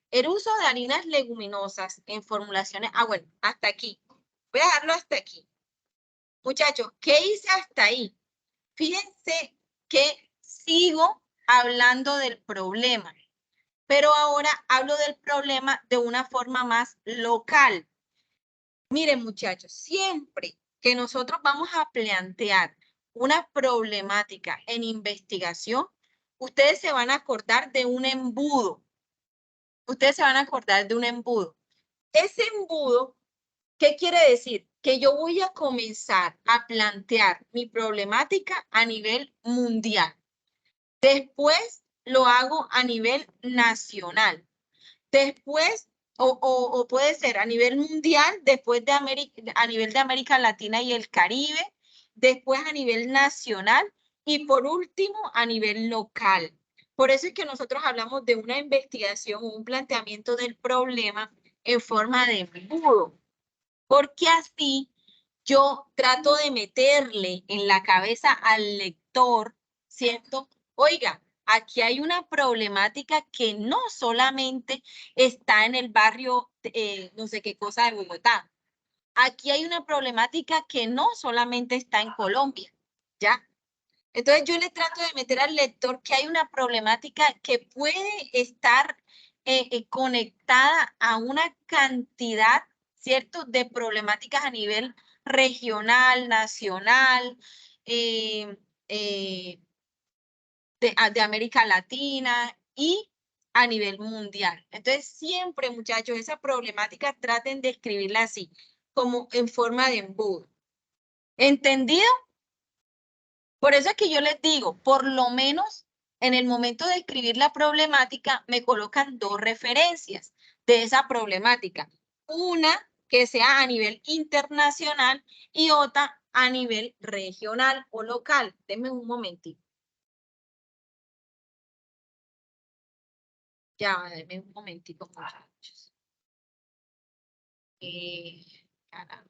El uso de harinas leguminosas en formulaciones, bueno, hasta aquí. Voy a dejarlo hasta aquí. Muchachos, ¿qué hice hasta ahí? Fíjense que sigo hablando del problema, pero ahora hablo del problema de una forma más local. Miren, muchachos, siempre que nosotros vamos a plantear una problemática en investigación, ustedes se van a acordar de un embudo. Ustedes se van a acordar de un embudo. Ese embudo, ¿qué quiere decir? que yo voy a comenzar a plantear mi problemática a nivel mundial. Después lo hago a nivel nacional. Después, o puede ser a nivel mundial, después de a nivel de América Latina y el Caribe, después a nivel nacional y por último a nivel local. Por eso es que nosotros hablamos de una investigación, un planteamiento del problema en forma de embudo, porque así yo trato de meterle en la cabeza al lector, ¿cierto? Oiga, aquí hay una problemática que no solamente está en el barrio, no sé qué cosa de Bogotá. Aquí hay una problemática que no solamente está en Colombia, ¿ya? Entonces yo le trato de meter al lector que hay una problemática que puede estar conectada a una cantidad, ¿cierto?, de problemáticas a nivel regional, nacional, eh, eh, de América Latina y a nivel mundial. Entonces siempre, muchachos, esa problemática traten de escribirla así, como en forma de embudo. ¿Entendido? Por eso es que yo les digo, por lo menos en el momento de escribir la problemática, me colocan dos referencias de esa problemática. Una que sea a nivel internacional y otra a nivel regional o local. Denme un momentito. Ya, denme un momentito, muchachos. Caramba.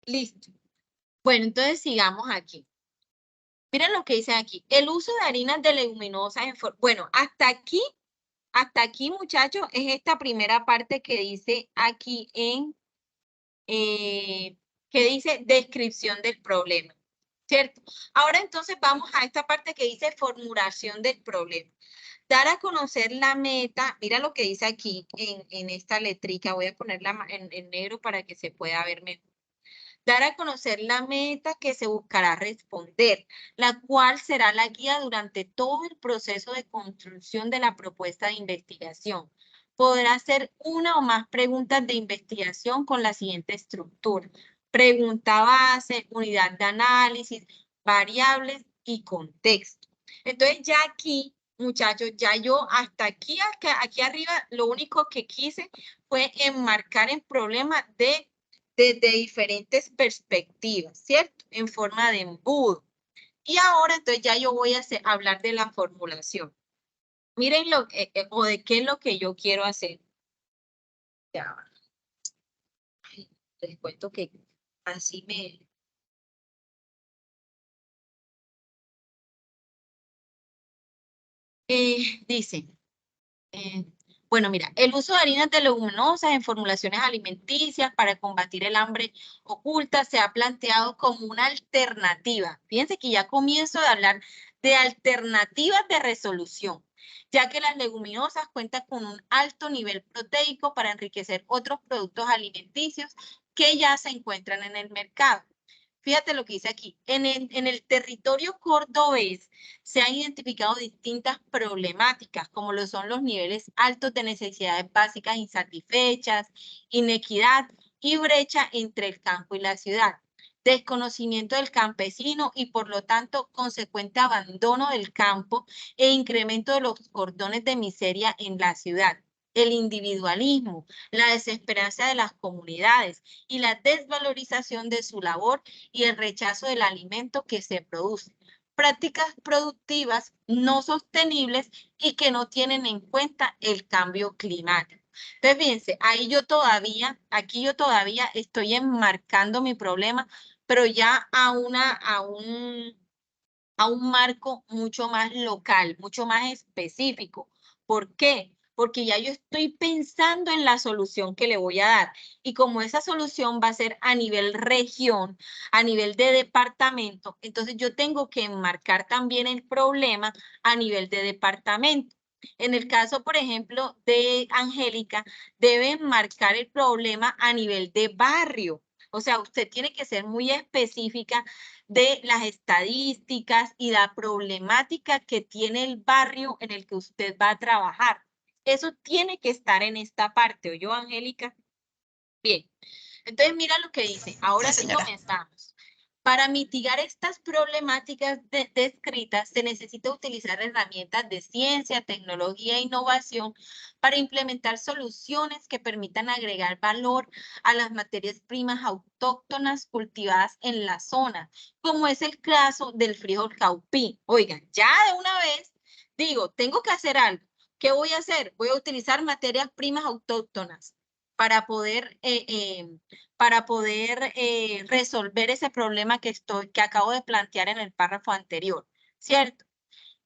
Listo. Bueno, entonces sigamos aquí. Miren lo que dice aquí. El uso de harinas de leguminosas en bueno, hasta aquí, muchachos, es esta primera parte que dice aquí que dice descripción del problema, ¿cierto? Ahora entonces vamos a esta parte que dice formulación del problema. Dar a conocer la meta, mira lo que dice aquí en esta letrica, voy a ponerla en negro para que se pueda ver mejor. Dar a conocer la meta que se buscará responder, la cual será la guía durante todo el proceso de construcción de la propuesta de investigación. Podrá hacer una o más preguntas de investigación con la siguiente estructura: pregunta base, unidad de análisis, variables y contexto. Entonces ya aquí, muchachos, ya yo hasta aquí arriba, lo único que quise fue enmarcar el problema desde diferentes perspectivas, ¿cierto? En forma de embudo. Y ahora entonces ya yo voy a hablar de la formulación. Miren o de qué es lo que yo quiero hacer. Ya, les cuento que así me... dice, bueno, mira, el uso de harinas de leguminosas en formulaciones alimenticias para combatir el hambre oculta se ha planteado como una alternativa. Fíjense que ya comienzo a hablar de alternativas de resolución, ya que las leguminosas cuentan con un alto nivel proteico para enriquecer otros productos alimenticios que ya se encuentran en el mercado. Fíjate lo que dice aquí. En el territorio cordobés se han identificado distintas problemáticas, como lo son los niveles altos de necesidades básicas insatisfechas, inequidad y brecha entre el campo y la ciudad, desconocimiento del campesino y, por lo tanto, consecuente abandono del campo e incremento de los cordones de miseria en la ciudad. El individualismo, la desesperanza de las comunidades y la desvalorización de su labor y el rechazo del alimento que se produce. Prácticas productivas no sostenibles y que no tienen en cuenta el cambio climático. Entonces, fíjense, aquí yo todavía estoy enmarcando mi problema, pero ya a un marco mucho más local, mucho más específico. ¿Por qué? porque ya yo estoy pensando en la solución que le voy a dar. Y como esa solución va a ser a nivel región, a nivel de departamento, entonces yo tengo que enmarcar también el problema a nivel de departamento. En el caso, por ejemplo, de Angélica, debe enmarcar el problema a nivel de barrio. O sea, usted tiene que ser muy específica de las estadísticas y la problemática que tiene el barrio en el que usted va a trabajar. Eso tiene que estar en esta parte, ¿oyó, Angélica? Bien, entonces mira lo que dice. Ahora sí comenzamos. Para mitigar estas problemáticas descritas, se necesita utilizar herramientas de ciencia, tecnología e innovación para implementar soluciones que permitan agregar valor a las materias primas autóctonas cultivadas en la zona, como es el caso del frijol caupí. Oigan, ya de una vez digo, tengo que hacer algo. ¿Qué voy a hacer? Voy a utilizar materias primas autóctonas para poder resolver ese problema que acabo de plantear en el párrafo anterior, ¿cierto?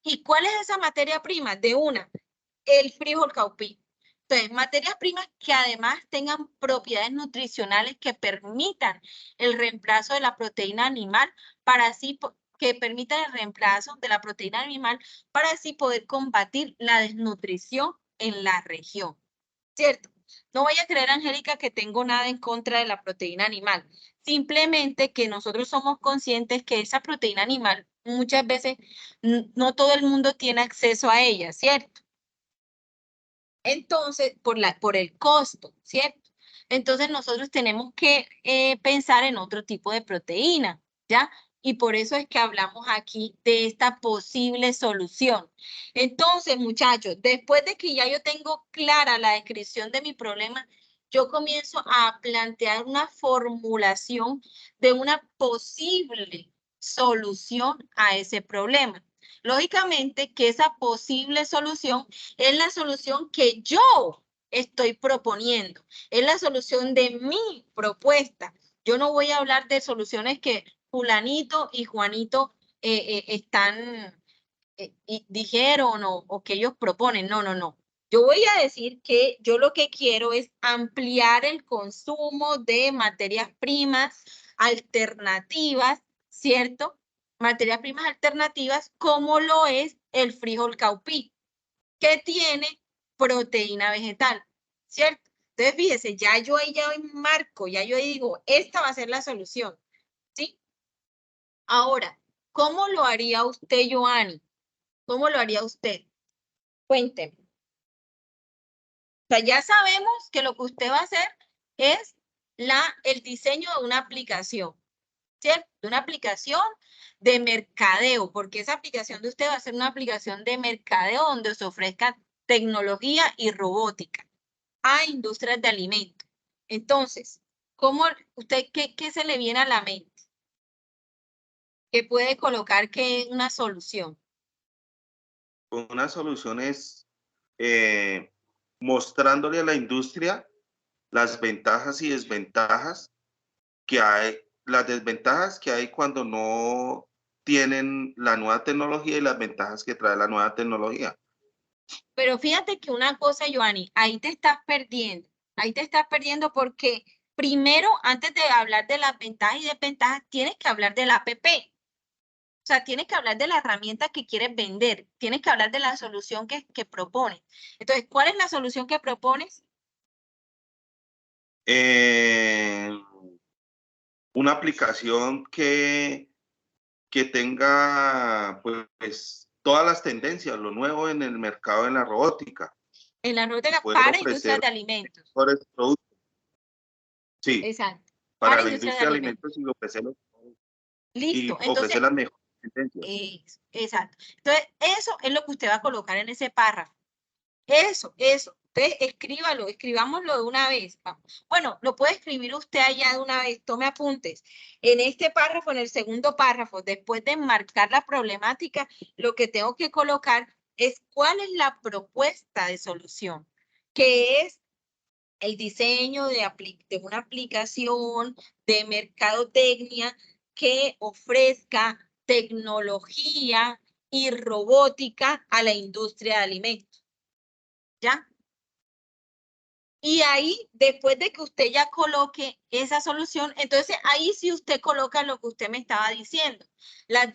¿Y cuál es esa materia prima? De una, el frijol caupí. Entonces, materias primas que además tengan propiedades nutricionales que permitan el reemplazo de la proteína animal para así que permitan el reemplazo de la proteína animal para así poder combatir la desnutrición en la región, ¿cierto? No voy a creer, Angélica, que tengo nada en contra de la proteína animal. Simplemente que nosotros somos conscientes que esa proteína animal muchas veces no todo el mundo tiene acceso a ella, ¿cierto? Entonces, por el costo, ¿cierto? Entonces nosotros tenemos que pensar en otro tipo de proteína, ¿ya? Y por eso es que hablamos aquí de esta posible solución. Entonces, muchachos, después de que ya yo tengo clara la descripción de mi problema, yo comienzo a plantear una formulación de una posible solución a ese problema. Lógicamente que esa posible solución es la solución que yo estoy proponiendo, es la solución de mi propuesta. Yo no voy a hablar de soluciones que fulanito y Juanito y dijeron o que ellos proponen. No, no, no. Yo voy a decir que yo lo que quiero es ampliar el consumo de materias primas alternativas, ¿cierto? Materias primas alternativas como lo es el frijol caupí, que tiene proteína vegetal, ¿cierto? Entonces, fíjese, ya yo ahí ya enmarco, ya yo digo, esta va a ser la solución, ¿sí? Ahora, ¿cómo lo haría usted, Joanny? ¿Cómo lo haría usted? Cuénteme. O sea, ya sabemos que lo que usted va a hacer es el diseño de una aplicación, ¿cierto? De una aplicación de mercadeo, porque esa aplicación de usted va a ser una aplicación de mercadeo donde se ofrezca tecnología y robótica a industrias de alimentos. Entonces, ¿cómo usted qué se le viene a la mente? ¿Qué puede colocar que es una solución? Una solución es mostrándole a la industria las ventajas y desventajas que hay, las desventajas que hay cuando no tienen la nueva tecnología y las ventajas que trae la nueva tecnología. Pero fíjate que una cosa, Joanny, ahí te estás perdiendo porque primero, antes de hablar de las ventajas y desventajas, tienes que hablar del APP. O sea, tienes que hablar de la herramienta que quieres vender, tienes que hablar de la solución que propones. Entonces, ¿cuál es la solución que propones? Una aplicación que tenga pues todas las tendencias, lo nuevo en el mercado de la robótica. En la robótica Poder para ofrecer industrias de alimentos. mejores productos. Sí, Exacto. para la industria industria de alimentos y ofrecer Listo. Entonces, las mejores tendencias. exacto. Entonces, eso es lo que usted va a colocar en ese párrafo. Eso. Entonces, escribámoslo de una vez. Bueno, lo puede escribir usted allá de una vez, tome apuntes. En este párrafo, en el segundo párrafo, después de enmarcar la problemática, lo que tengo que colocar es cuál es la propuesta de solución, que es el diseño de una aplicación de mercadotecnia que ofrezca tecnología y robótica a la industria de alimentos. ¿Ya? Y ahí, después de que usted ya coloque esa solución, entonces ahí sí usted coloca lo que usted me estaba diciendo, las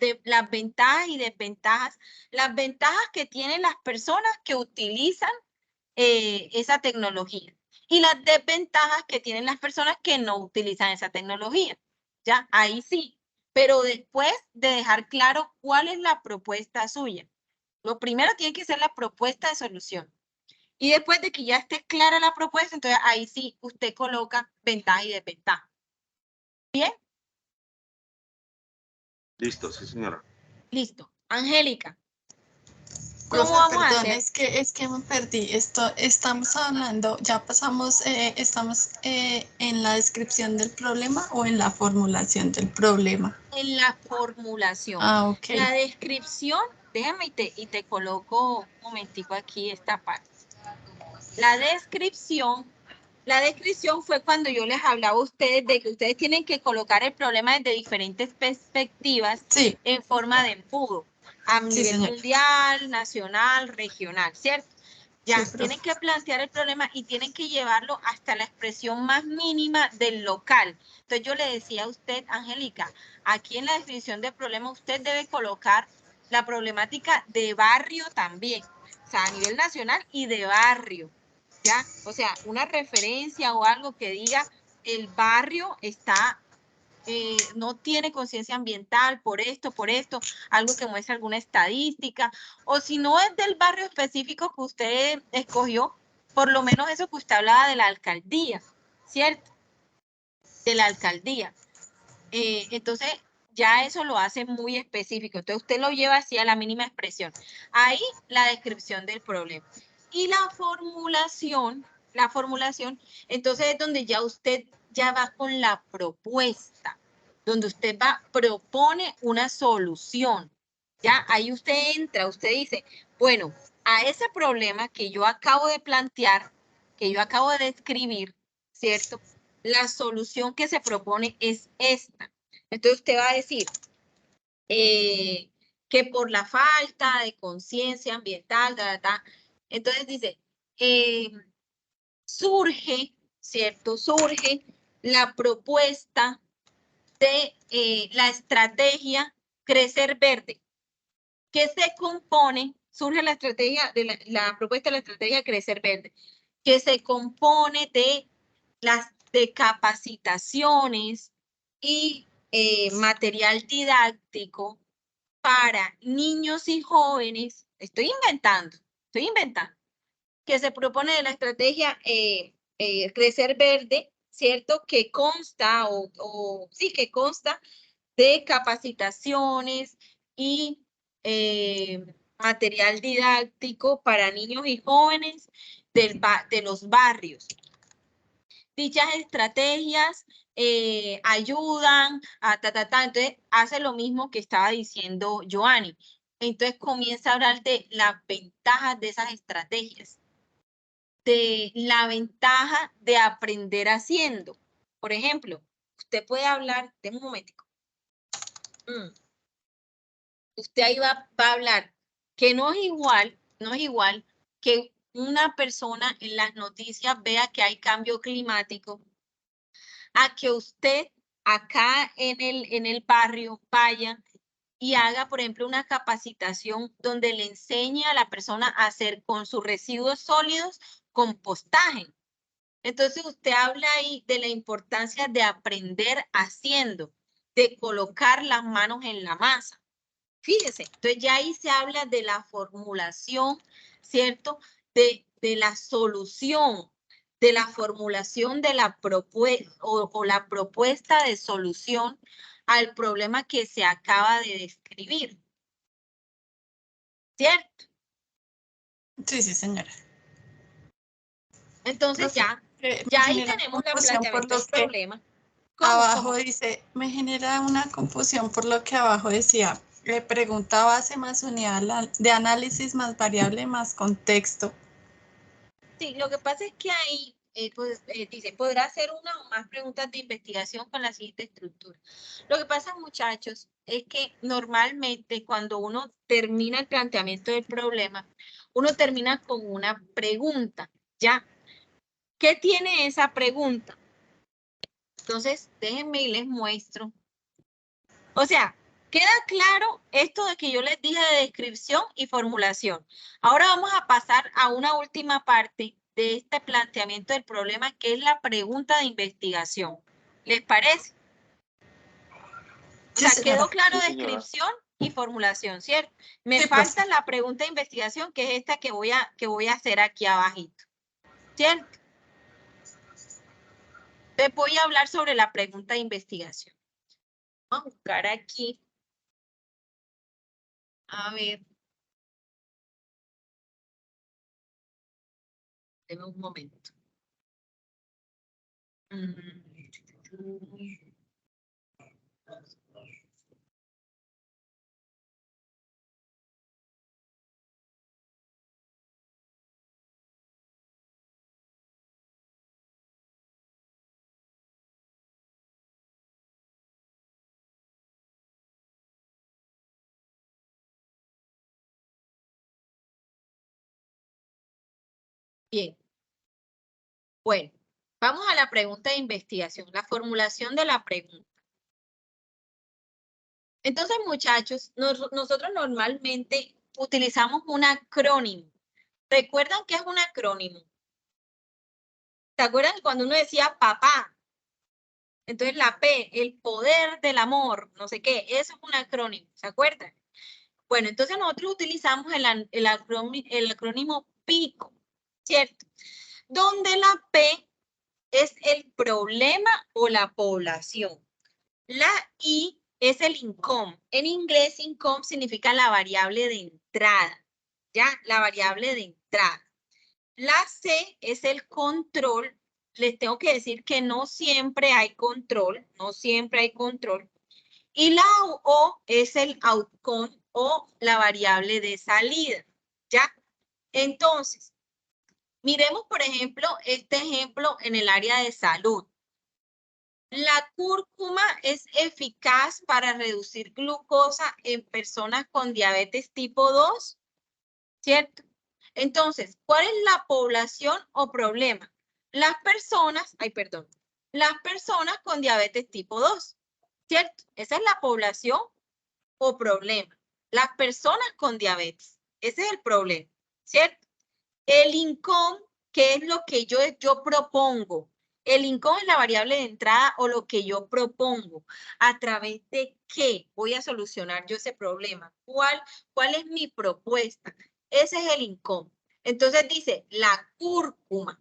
ventajas y desventajas, las ventajas que tienen las personas que utilizan esa tecnología y las desventajas que tienen las personas que no utilizan esa tecnología. Ya, ahí sí, pero después de dejar claro cuál es la propuesta suya. Lo primero tiene que ser la propuesta de solución. Y después de que ya esté clara la propuesta, entonces ahí sí usted coloca ventaja y desventaja. ¿Bien? Listo, sí, señora. Listo. Angélica, ¿cómo Profe, vamos a perdón, hacer? es que me perdí. Estamos hablando, ya pasamos, estamos en la descripción del problema o en la formulación del problema. En la formulación. Ah, ok. La descripción, déjame y te coloco un momentico aquí esta parte. La descripción fue cuando yo les hablaba a ustedes de que ustedes tienen que colocar el problema desde diferentes perspectivas, sí, en forma de embudo, a nivel mundial, nacional, regional, ¿cierto? Ya, sí, tienen que plantear el problema y tienen que llevarlo hasta la expresión más mínima del local. Entonces yo le decía a usted, Angélica, aquí en la definición del problema usted debe colocar la problemática de barrio también, o sea, a nivel nacional y de barrio. ¿Ya? O sea, una referencia o algo que diga el barrio está, no tiene conciencia ambiental por esto, algo que muestre alguna estadística, o si no es del barrio específico que usted escogió, por lo menos eso que usted hablaba de la alcaldía, ¿cierto? De la alcaldía. Entonces, ya eso lo hace muy específico. Entonces, usted lo lleva así a la mínima expresión. Ahí la descripción del problema. Y la formulación, entonces es donde ya usted ya va con la propuesta, donde usted propone una solución. Ya ahí usted entra, usted dice, bueno, a ese problema que yo acabo de plantear, que yo acabo de describir, ¿cierto? La solución que se propone es esta. Entonces usted va a decir que por la falta de conciencia ambiental, entonces dice, surge, ¿cierto? Surge la propuesta de la estrategia Crecer Verde, que se compone, surge la estrategia de la propuesta de la estrategia Crecer Verde, que se compone de de capacitaciones y material didáctico para niños y jóvenes. Estoy inventando, que se propone de la estrategia Crecer Verde, ¿cierto? Que consta, sí, que consta de capacitaciones y material didáctico para niños y jóvenes de los barrios. Dichas estrategias ayudan a entonces hace lo mismo que estaba diciendo Joanny. Entonces comienza a hablar de las ventajas de esas estrategias, de la ventaja de aprender haciendo. Por ejemplo, usted puede hablar, de un momentico. Usted ahí va a hablar que no es igual que una persona en las noticias vea que hay cambio climático, a que usted acá en el barrio vaya y haga, por ejemplo, una capacitación donde le enseñe a la persona a hacer con sus residuos sólidos compostaje. Entonces usted habla ahí de la importancia de aprender haciendo, de colocar las manos en la masa. Fíjese, entonces ya ahí se habla de la formulación, ¿cierto? De la solución, de la formulación de la propuesta o la propuesta de solución al problema que se acaba de describir. ¿Cierto? Sí, sí, señora. Entonces ya ahí tenemos el planteamiento del problema. Abajo dice, me genera una confusión por lo que abajo decía, pregunta base más unidad de análisis más variable más contexto. Sí, lo que pasa es que ahí dice, podrá hacer una o más preguntas de investigación con la siguiente estructura. Lo que pasa, muchachos, es que normalmente cuando uno termina el planteamiento del problema, uno termina con una pregunta, ¿ya? ¿Qué tiene esa pregunta? Entonces, déjenme y les muestro. O sea, queda claro esto de que yo les dije de descripción y formulación. Ahora vamos a pasar a una última parte de este planteamiento del problema, que es la pregunta de investigación. ¿Les parece? O sea, quedó claro descripción y formulación, ¿cierto? Me falta la pregunta de investigación, que es esta que voy a hacer aquí abajito, ¿cierto? Entonces voy a hablar sobre la pregunta de investigación. Vamos a buscar aquí. A ver. Deme un momento. Bien. Bueno, vamos a la pregunta de investigación, la formulación de la pregunta. Entonces, muchachos, nosotros normalmente utilizamos un acrónimo. ¿Recuerdan qué es un acrónimo? ¿Se acuerdan cuando uno decía papá? Entonces la P, el poder del amor, no sé qué, eso es un acrónimo, ¿se acuerdan? Bueno, entonces nosotros utilizamos el acrónimo PICO, ¿cierto? Donde la P es el problema o la población. La I es el income. En inglés, income significa la variable de entrada, ¿ya? La variable de entrada. La C es el control. Les tengo que decir que no siempre hay control, no siempre hay control. Y la O es el outcome o la variable de salida, ¿ya? Entonces, miremos, por ejemplo, este ejemplo en el área de salud. La cúrcuma es eficaz para reducir glucosa en personas con diabetes tipo 2, ¿cierto? Entonces, ¿cuál es la población o problema? Las personas con diabetes tipo 2, ¿cierto? Esa es la población o problema. Las personas con diabetes, ese es el problema, ¿cierto? El income, que es lo que yo propongo. El income es la variable de entrada o lo que yo propongo. ¿A través de qué voy a solucionar yo ese problema? ¿Cuál es mi propuesta? Ese es el income. Entonces dice la cúrcuma.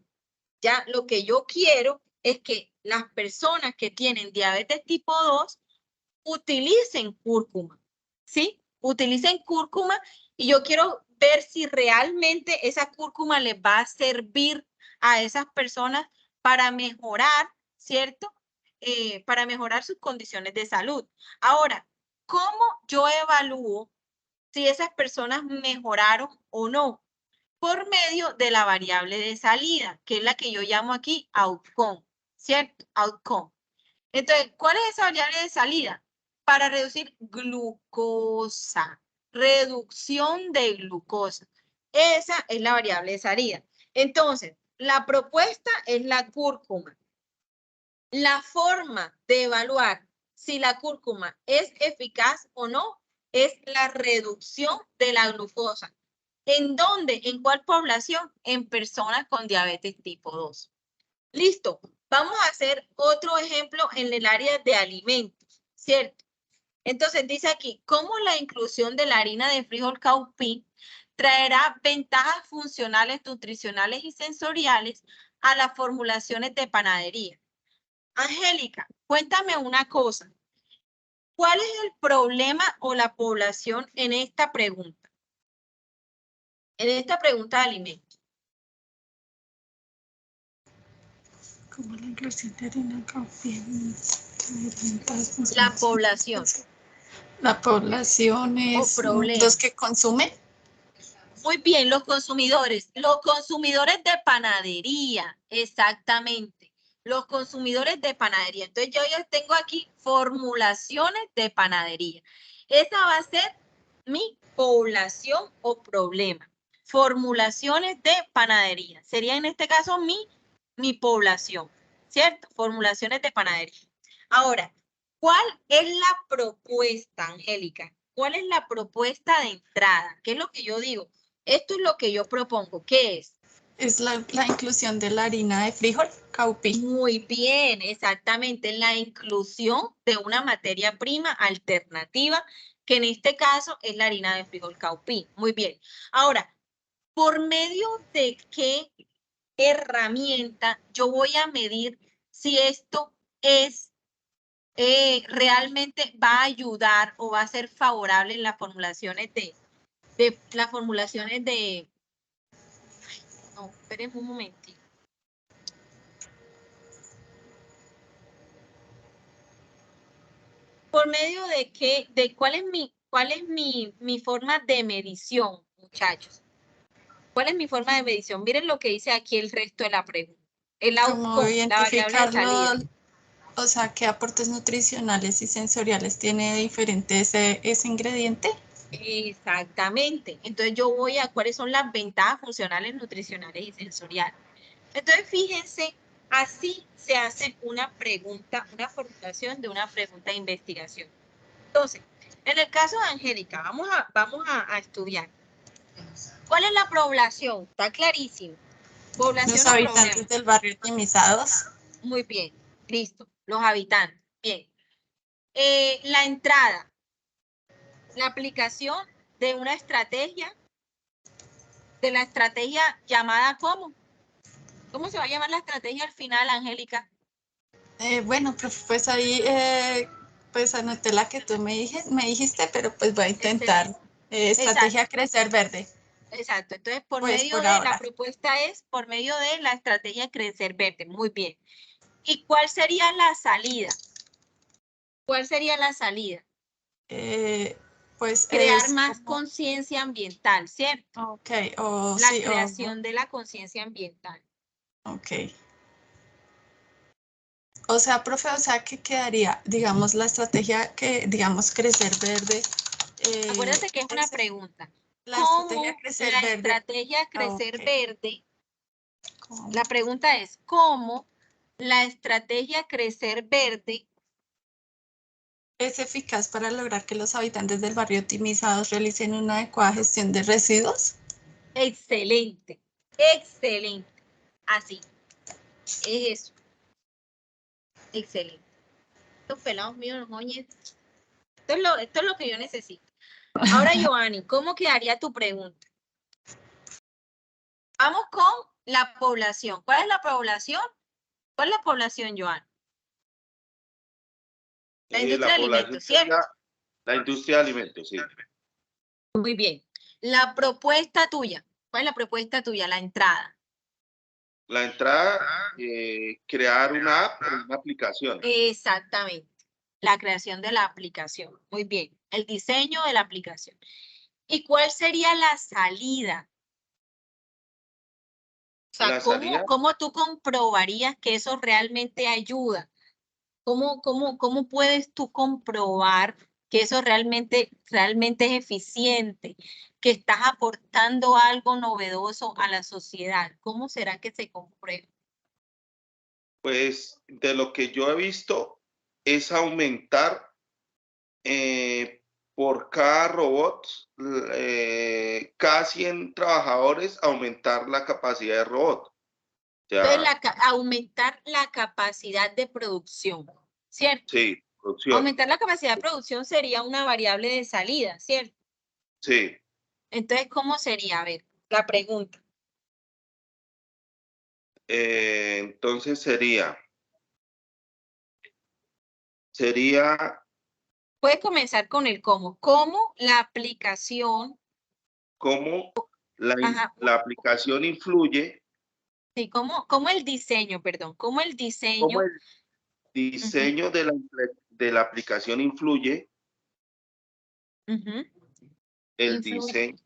Ya lo que yo quiero es que las personas que tienen diabetes tipo 2 utilicen cúrcuma, ¿sí? Utilicen cúrcuma y yo quiero ver si realmente esa cúrcuma les va a servir a esas personas para mejorar, ¿cierto? Para mejorar sus condiciones de salud. Ahora, ¿cómo yo evalúo si esas personas mejoraron o no? Por medio de la variable de salida, que es la que yo llamo aquí outcome, ¿cierto? Outcome. Entonces, ¿cuál es esa variable de salida? Para reducir glucosa, reducción de glucosa. Esa es la variable de salida. Entonces, la propuesta es la cúrcuma. La forma de evaluar si la cúrcuma es eficaz o no es la reducción de la glucosa. ¿En dónde? ¿En cuál población? En personas con diabetes tipo 2. Listo. Vamos a hacer otro ejemplo en el área de alimentos, ¿cierto? Entonces dice aquí, ¿cómo la inclusión de la harina de frijol cauquí traerá ventajas funcionales, nutricionales y sensoriales a las formulaciones de panadería? Angélica, cuéntame una cosa. ¿Cuál es el problema o la población en esta pregunta? En esta pregunta de alimentos. Como la inclusión de harina cauquí. La población. La población es los que consumen. Muy bien, los consumidores de panadería, exactamente, los consumidores de panadería. Entonces yo tengo aquí formulaciones de panadería. Esa va a ser mi población o problema. Formulaciones de panadería. Sería en este caso mi mi población, ¿cierto? Formulaciones de panadería. Ahora, ¿cuál es la propuesta, Angélica? ¿Cuál es la propuesta de entrada? ¿Qué es lo que yo digo? Esto es lo que yo propongo. ¿Qué es? Es la inclusión de la harina de frijol, caupi. Muy bien, exactamente. La inclusión de una materia prima alternativa, que en este caso es la harina de frijol caupi. Muy bien. Ahora, ¿por medio de qué herramienta yo voy a medir si esto es realmente va a ayudar o va a ser favorable en las formulaciones no, esperen un momentito. ¿Por medio de qué, cuál es mi forma de medición, muchachos? ¿Cuál es mi forma de medición? Miren lo que dice aquí el resto de la pregunta. El outcome, la variable de salida. O sea, ¿qué aportes nutricionales y sensoriales tiene diferente ese ingrediente? Exactamente. Entonces yo voy a cuáles son las ventajas funcionales, nutricionales y sensoriales. Entonces fíjense, así se hace una pregunta, una formulación de una pregunta de investigación. Entonces, en el caso de Angélica, vamos a estudiar. ¿Cuál es la población? Está clarísimo. Población. Los habitantes del barrio optimizados. Muy bien, listo. Los habitantes. Bien. La entrada. La aplicación de una estrategia, de la estrategia llamada ¿cómo? ¿Cómo se va a llamar la estrategia al final, Angélica? Bueno, pues ahí pues anoté la que tú me dijiste, pero pues voy a intentar. Estrategia Crecer Verde. Exacto. Entonces, por pues medio por de ahora. La propuesta es por medio de la estrategia Crecer Verde. Muy bien. ¿Y cuál sería la salida? ¿Cuál sería la salida? Pues crear más conciencia ambiental, ¿cierto? Ok. La creación de la conciencia ambiental. Ok. O sea, profe, o sea, ¿qué quedaría? Digamos, la estrategia que, digamos, Crecer Verde. Acuérdate que es una pregunta. La estrategia Crecer Verde. Estrategia Crecer Verde. La pregunta es, ¿cómo la estrategia Crecer Verde es eficaz para lograr que los habitantes del barrio optimizados realicen una adecuada gestión de residuos? Excelente, excelente. Así, es eso. Excelente. Estos pelados míos, oye, esto es lo que yo necesito. Ahora, Joanny, ¿cómo quedaría tu pregunta? Vamos con la población. ¿Cuál es la población? ¿Cuál es la población, Joanny? La industria de alimentos, ¿cierto? La industria de alimentos, sí. Muy bien. La propuesta tuya. ¿Cuál es la propuesta tuya? La entrada. La entrada, crear una app o una aplicación. Exactamente. La creación de la aplicación. Muy bien. El diseño de la aplicación. ¿Y cuál sería la salida? O sea, ¿cómo tú comprobarías que eso realmente ayuda? ¿Cómo puedes tú comprobar que eso realmente es eficiente, que estás aportando algo novedoso a la sociedad? ¿Cómo será que se comprueba? Pues de lo que yo he visto es aumentar por cada robot, cada 100 trabajadores, aumentar la capacidad de robot. Entonces, aumentar la capacidad de producción, ¿cierto? Sí, producción. Aumentar la capacidad de producción sería una variable de salida, ¿cierto? Sí. Entonces, ¿cómo sería? A ver, la pregunta. Entonces sería... Puedes comenzar con el cómo. ¿Cómo la aplicación... ¿Cómo la aplicación influye? Sí, ¿cómo el diseño, perdón? ¿Cómo el diseño... ¿Cómo el diseño de la aplicación influye? El diseño.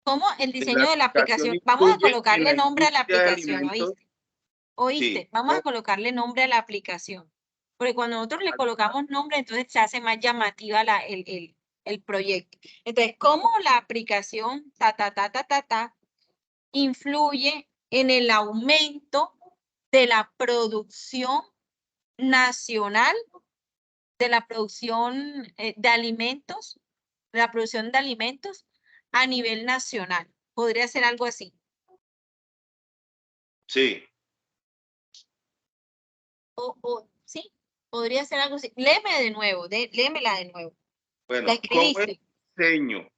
¿Cómo el diseño de la aplicación? Vamos a colocarle nombre a la aplicación, ¿oíste? ¿Oíste? Sí. Vamos a colocarle nombre a la aplicación. Porque cuando nosotros le colocamos nombre, entonces se hace más llamativa el proyecto. Entonces, ¿cómo la aplicación influye en el aumento de la producción nacional, de la producción de alimentos, a nivel nacional. Podría ser algo así. Sí. Sí, podría ser algo así. Léeme de nuevo, léemela de nuevo. Bueno, ¿La ¿cómo el escribiste? diseño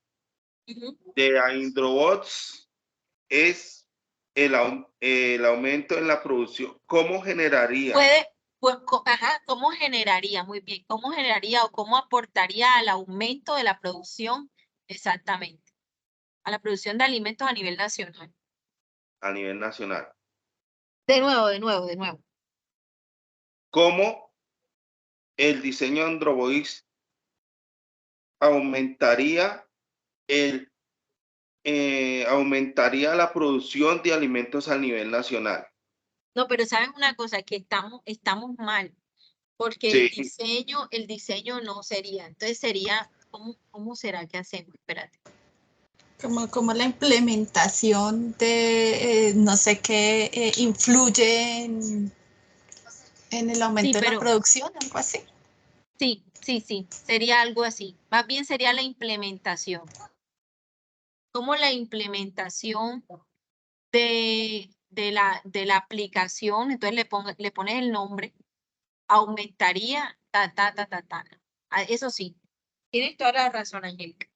de Androbots es el aumento en la producción? ¿Cómo generaría? ¿Cómo generaría? Muy bien, ¿cómo generaría o cómo aportaría al aumento de la producción? Exactamente, a la producción de alimentos a nivel nacional. A nivel nacional. De nuevo. ¿Cómo el diseño de Androbots aumentaría la producción de alimentos a nivel nacional? No, pero ¿sabes una cosa? Que estamos mal, porque Sí. el diseño no sería. Entonces sería, ¿cómo será que hacemos? Espérate. Como la implementación de no sé qué influye en el aumento de la producción, algo así. Sí, sería algo así. Más bien sería la implementación. Como la implementación de la aplicación, entonces le pones el nombre, aumentaría, Eso sí, tienes toda la razón, Angélica.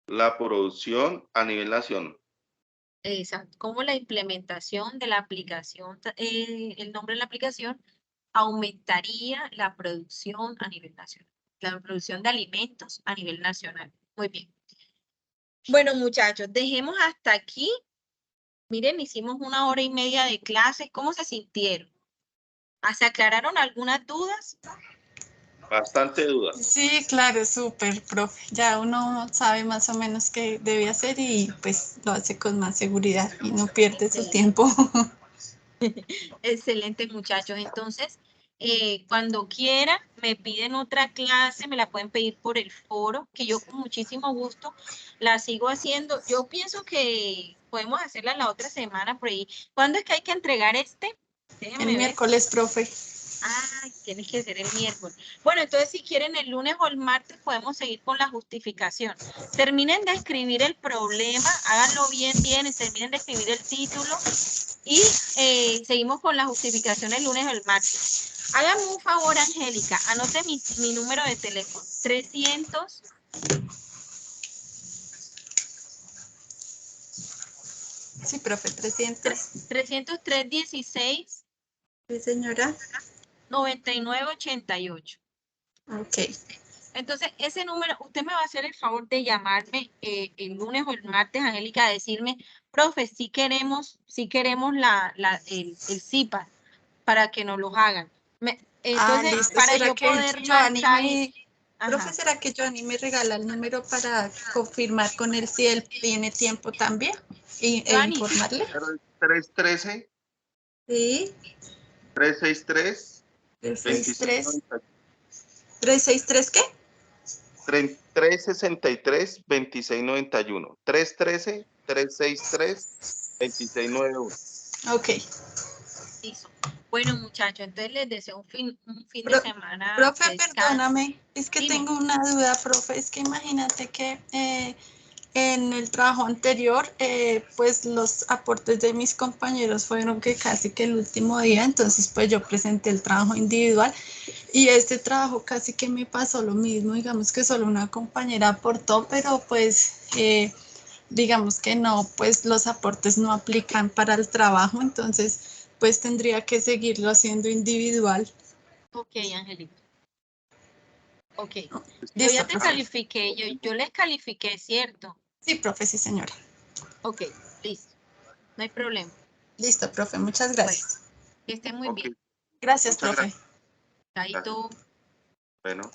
La producción a nivel nacional. Exacto, como la implementación de la aplicación, el nombre de la aplicación, aumentaría la producción a nivel nacional, la producción de alimentos a nivel nacional. Muy bien. Bueno, muchachos, dejemos hasta aquí. Miren, hicimos 1 hora y media de clases. ¿Cómo se sintieron? ¿Se aclararon algunas dudas? Bastante duda. Sí, claro, súper, profe. Ya uno sabe más o menos qué debe hacer y pues lo hace con más seguridad y no pierde su tiempo. Excelente, muchachos. Entonces, cuando quieran, me piden otra clase, me la pueden pedir por el foro, que yo con muchísimo gusto la sigo haciendo. Yo pienso que podemos hacerla la otra semana por ahí. ¿Cuándo es que hay que entregar este? Déjenme El ver. miércoles, profe. Tienes que ser el miércoles. Bueno, entonces si quieren el lunes o el martes podemos seguir con la justificación. Terminen de escribir el problema, háganlo bien, terminen de escribir el título y seguimos con la justificación el lunes o el martes. Háganme un favor, Angélica, anote mi número de teléfono, 300. Sí, profe, 300. 303-16. Sí, señora. 9988. Ok. Entonces, ese número, usted me va a hacer el favor de llamarme el lunes o el martes, Angélica, a decirme, profe, si queremos el CIPA para que nos los hagan. Entonces, listo. para ¿Será yo que poder Joanny marcar... Profe, ¿será que Joanny me regala el número para confirmar con él si él tiene tiempo también? Joanny, Informarle. 313. Sí. 363. 363. ¿363 qué? 363-2691. 313-363-2691. Ok. listo. Bueno, muchachos, entonces les deseo un fin de semana Profe, de descanso. perdóname, es que Dime. tengo una duda, profe. Es que imagínate que en el trabajo anterior, pues los aportes de mis compañeros fueron que casi que el último día, entonces pues yo presenté el trabajo individual y este trabajo casi que me pasó lo mismo, digamos que solo una compañera aportó, pero pues digamos que no, pues los aportes no aplican para el trabajo, entonces pues tendría que seguirlo haciendo individual. Ok, Angelita. Ok. Yo Listo, ya te profe. califiqué, yo les califiqué, ¿cierto? Sí, profe, sí, señora. Ok, listo. No hay problema. Listo, profe, muchas gracias. Que esté muy bien. Gracias, Muchas profe. gracias. Chaito. Bueno.